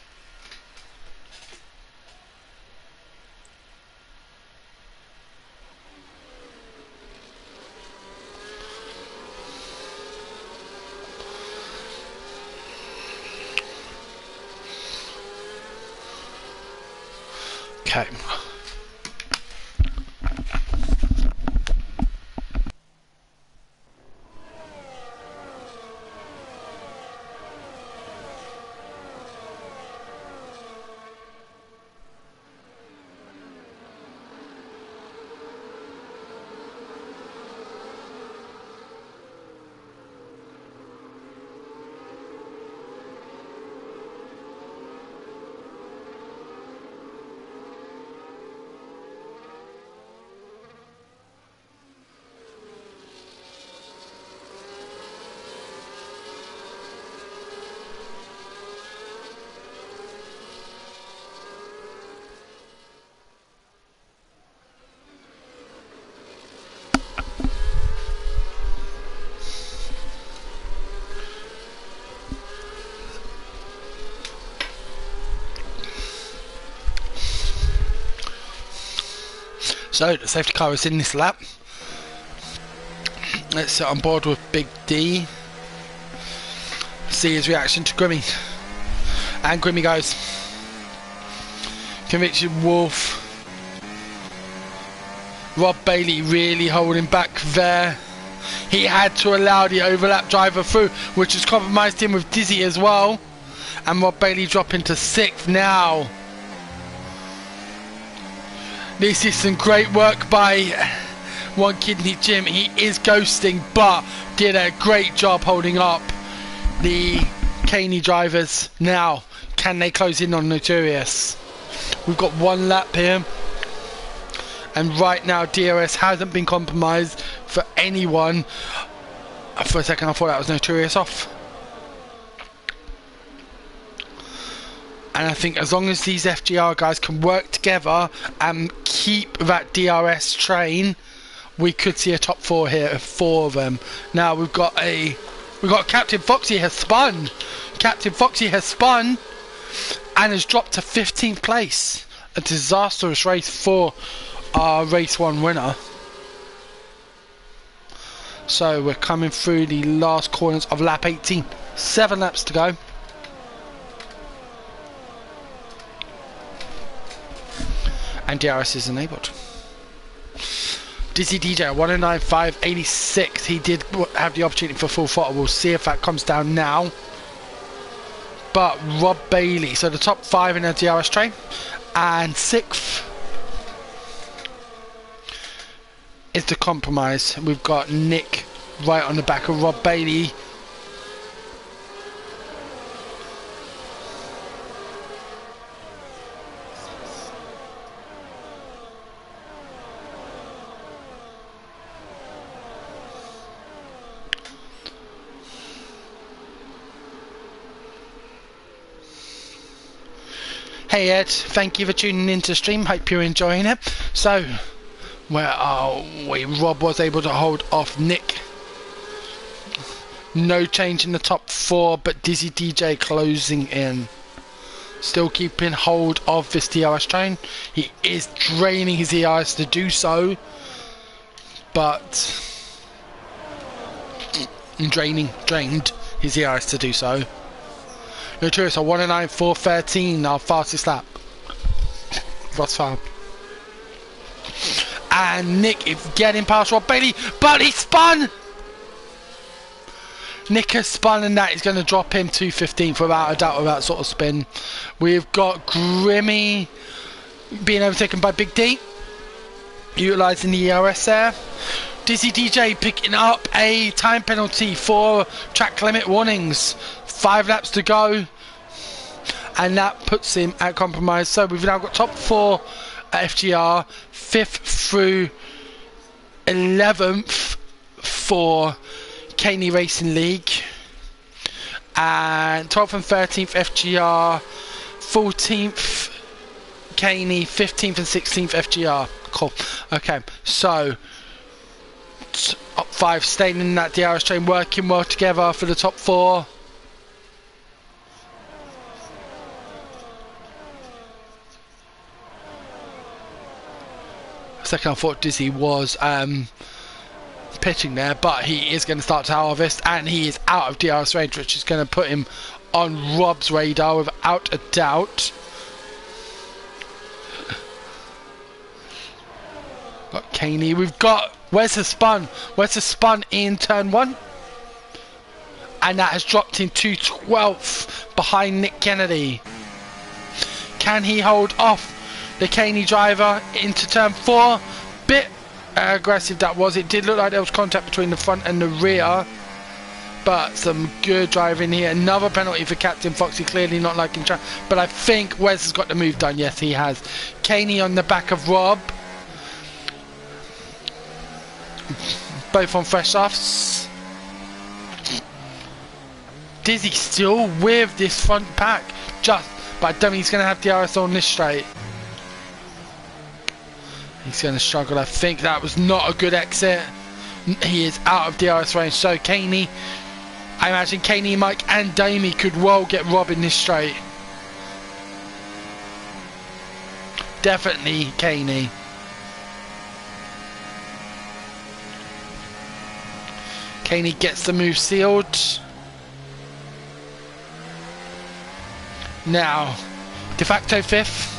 Okay. So the safety car is in this lap. Let's sit on board with Big D. See his reaction to Grimmy. And Grimmy goes. Conviction Wolf. Rob Bailey really holding back there. He had to allow the overlap driver through, which has compromised him with Dizzy as well. And Rob Bailey dropping to 6th now. This is some great work by One Kidney Jim. He is ghosting, but did a great job holding up the Caney drivers. Now, can they close in on Notorious? We've got one lap here. And right now, DRS hasn't been compromised for anyone. For a second, I thought that was Notorious off. And I think as long as these FGR guys can work together and keep that DRS train, we could see a top 4 here of 4 of them. Now we've got Captain Foxy has spun. Captain Foxy has spun and has dropped to 15th place. A disastrous race for our race 1 winner. So we're coming through the last corners of lap 18. 7 laps to go. And DRS is enabled. Dizzy DJ 109.586. He did have the opportunity for full throttle. We'll see if that comes down now. But Rob Bailey, so the top 5 in the DRS train, and 6th is the compromise. We've got Nick right on the back of Rob Bailey. Hey Ed, thank you for tuning in to stream, hope you're enjoying it. So, where are we? Rob was able to hold off Nick. No change in the top 4, but Dizzy DJ closing in. Still keeping hold of this DRS train. He is draining his ERs to do so, but drained his ERs to do so. Notorious, a 109.413, our fastest lap. Thus far. And Nick is getting past Rob Bailey, but he spun! Nick has spun, and that is going to drop him to 15th without a doubt with that sort of spin. We've got Grimmy being overtaken by Big D, utilising the ERS there. Dizzy DJ picking up a time penalty for track limit warnings. 5 laps to go, and that puts him at compromise. So we've now got top 4 at FGR, 5th through 11th for Caney Racing League, and 12th and 13th FGR, 14th Caney, 15th and 16th FGR. Cool. Okay, so top 5 staying in that DRS train, working well together for the top 4. Second, I thought Dizzy was pitching there, but he is going to start to harvest, and he is out of DRS range, which is going to put him on Rob's radar without a doubt. Got Caney. We've got where's the spun? Where's the spun in turn 1? And that has dropped him to 12th behind Nick Kennedy. Can he hold off the Caney driver into turn 4? Bit aggressive that was. It did look like there was contact between the front and the rear, but some good driving here. Another penalty for Captain Foxy, clearly not liking track, but I think Wes has got the move done. Yes, he has. Caney on the back of Rob, both on fresh softs. Dizzy still with this front pack, but I don't think he's going to have DRS on this straight. He's going to struggle. I think that was not a good exit. He is out of DRS range. So Caney, I imagine Caney, Mike and Damie could well get Rob in this straight. Definitely Caney. Caney gets the move sealed. Now, de facto 5th.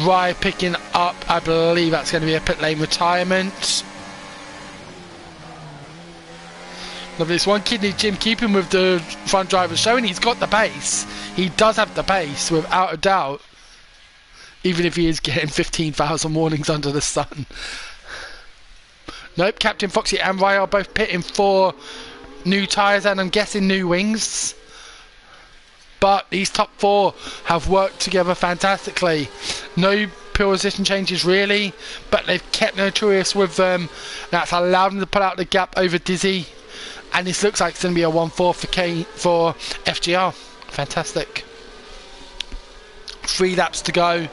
Rye picking up, I believe that's going to be a pit lane retirement. Lovely, this one kidney Jim keeping with the front driver, showing he's got the pace. He does have the pace, without a doubt. Even if he is getting 15,000 warnings under the sun. Nope, Captain Foxy and Rye are both pitting for new tyres and I'm guessing new wings. But these top 4 have worked together fantastically. No position changes really, but they've kept Notorious with them. That's allowed them to pull out the gap over Dizzy. And this looks like it's going to be a 1-4 for FGR. Fantastic. 3 laps to go.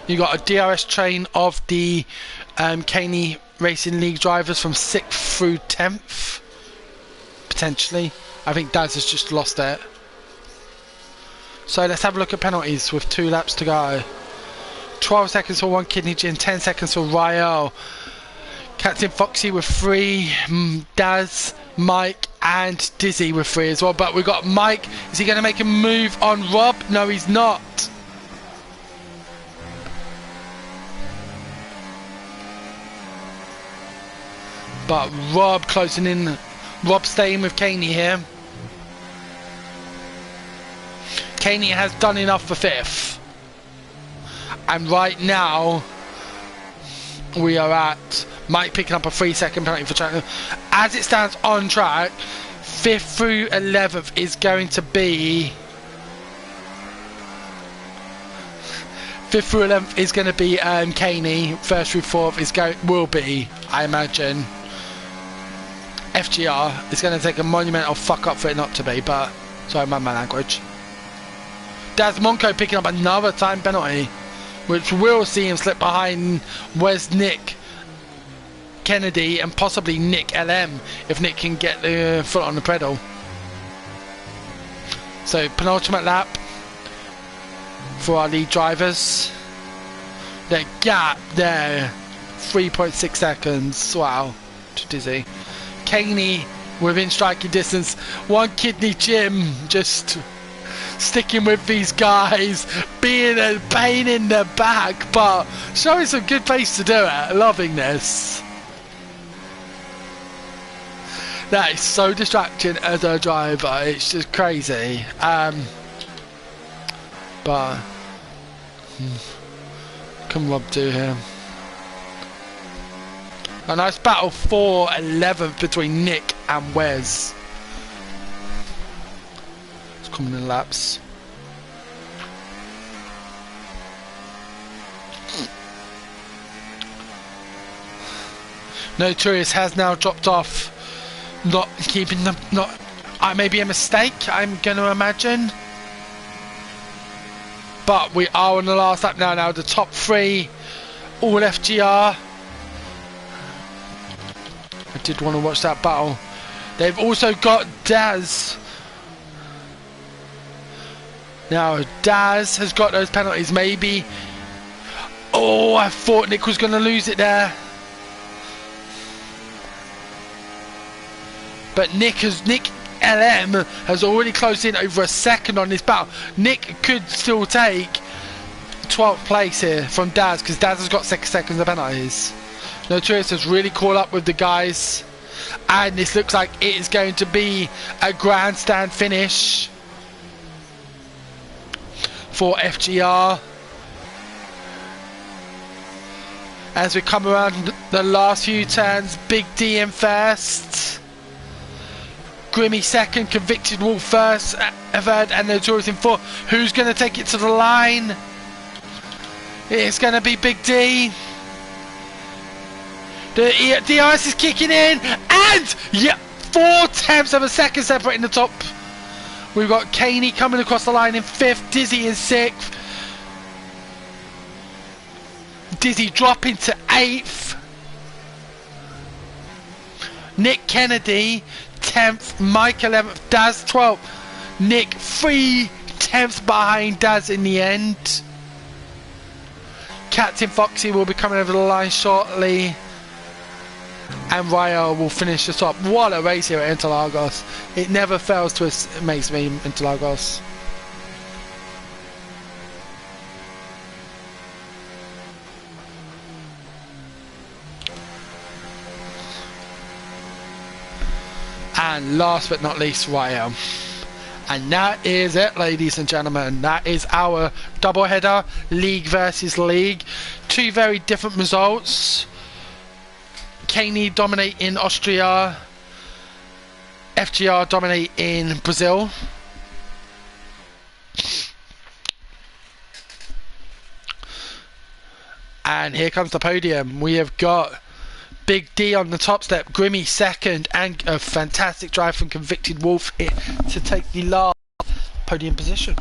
You got a DRS train of the Caney Racing League drivers from 6th through 10th. Potentially. I think Daz has just lost it. So let's have a look at penalties with 2 laps to go. 12 seconds for one kidney gin, 10 seconds for Rael. Captain Foxy with 3, Daz, Mike and Dizzy with 3 as well. But we've got Mike. Is he going to make a move on Rob? No, he's not. But Rob closing in. Rob staying with Caney here. Caney has done enough for 5th. And right now, we are at Mike picking up a 3-second penalty for track. As it stands on track, 5th through 11th is going to be... 5th through 11th is going to be Caney. 1st through 4th will be, I imagine, FGR. It's going to take a monumental fuck up for it not to be, but sorry, my language. Daz Monco picking up another time penalty, which will see him slip behind Wes Nick Kennedy and possibly Nick LM if Nick can get the foot on the pedal. So penultimate lap for our lead drivers. The gap there, 3.6 seconds. Wow, to Dizzy. Caney within striking distance. One kidney Jim just sticking with these guys, being a pain in the back, but showing some good pace to do it. Loving this. That is so distracting as a driver. It's just crazy. But can Rob do here? A nice battle for 11th between Nick and Wes. It's coming in laps. Notorious has now dropped off. Not keeping them. Maybe a mistake, I'm going to imagine. But we are on the last lap now. Now the top 3, all FGR. I did want to watch that battle. They've also got Daz. Now Daz has got those penalties. Maybe. Oh, I thought Nick was going to lose it there. But Nick LM has already closed in over a second on this battle. Nick could still take 12th place here from Daz, because Daz has got 6 seconds of penalties. Notorious has really caught up with the guys, and this looks like it is going to be a grandstand finish for FGR. As we come around the last few turns, Big D in first. Grimmy second, Convicted Wolf first, third, and Notorious in fourth. Who's going to take it to the line? It's going to be Big D. The DRS is kicking in, and yeah, 4/10 of a second separating the top. We've got Caney coming across the line in 5th, Dizzy in 6th. Dizzy dropping to 8th. Nick Kennedy 10th, Mike 11th, Daz 12th. Nick 3/10 behind Daz in the end. Captain Foxy will be coming over the line shortly, and Rayo will finish the top. What a race here at Interlagos. It never fails to amaze me, Interlagos. And last but not least, Rayo. And that is it, ladies and gentlemen. That is our doubleheader, league versus league. Two very different results. Kaney dominate in Austria, FGR dominate in Brazil. And here comes the podium. We have got Big D on the top step, Grimmy second, and a fantastic drive from Convicted Wolf to take the last podium position.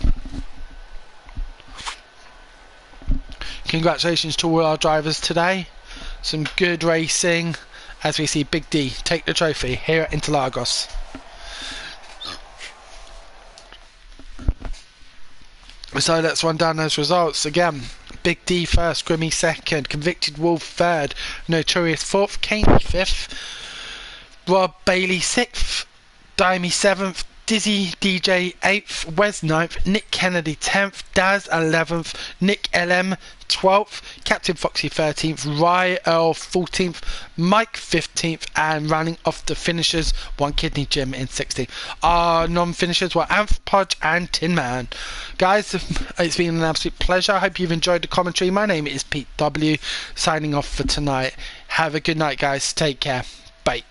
Congratulations to all our drivers today. Some good racing as we see Big D take the trophy here at Interlagos. So let's run down those results again. Big D first, Grimmy second, Convicted Wolf third, Notorious fourth, Kaney fifth, Rob Bailey sixth, Dimey seventh, Dizzy DJ 8th, Wes 9th, Nick Kennedy 10th, Daz 11th, Nick LM 12th, Captain Foxy 13th, Rye Earl 14th, Mike 15th, and running off the finishers, One Kidney Jim in 16th. Our non-finishers were Podge and Tin Man. Guys, it's been an absolute pleasure. I hope you've enjoyed the commentary. My name is Pete W, signing off for tonight. Have a good night, guys. Take care. Bye.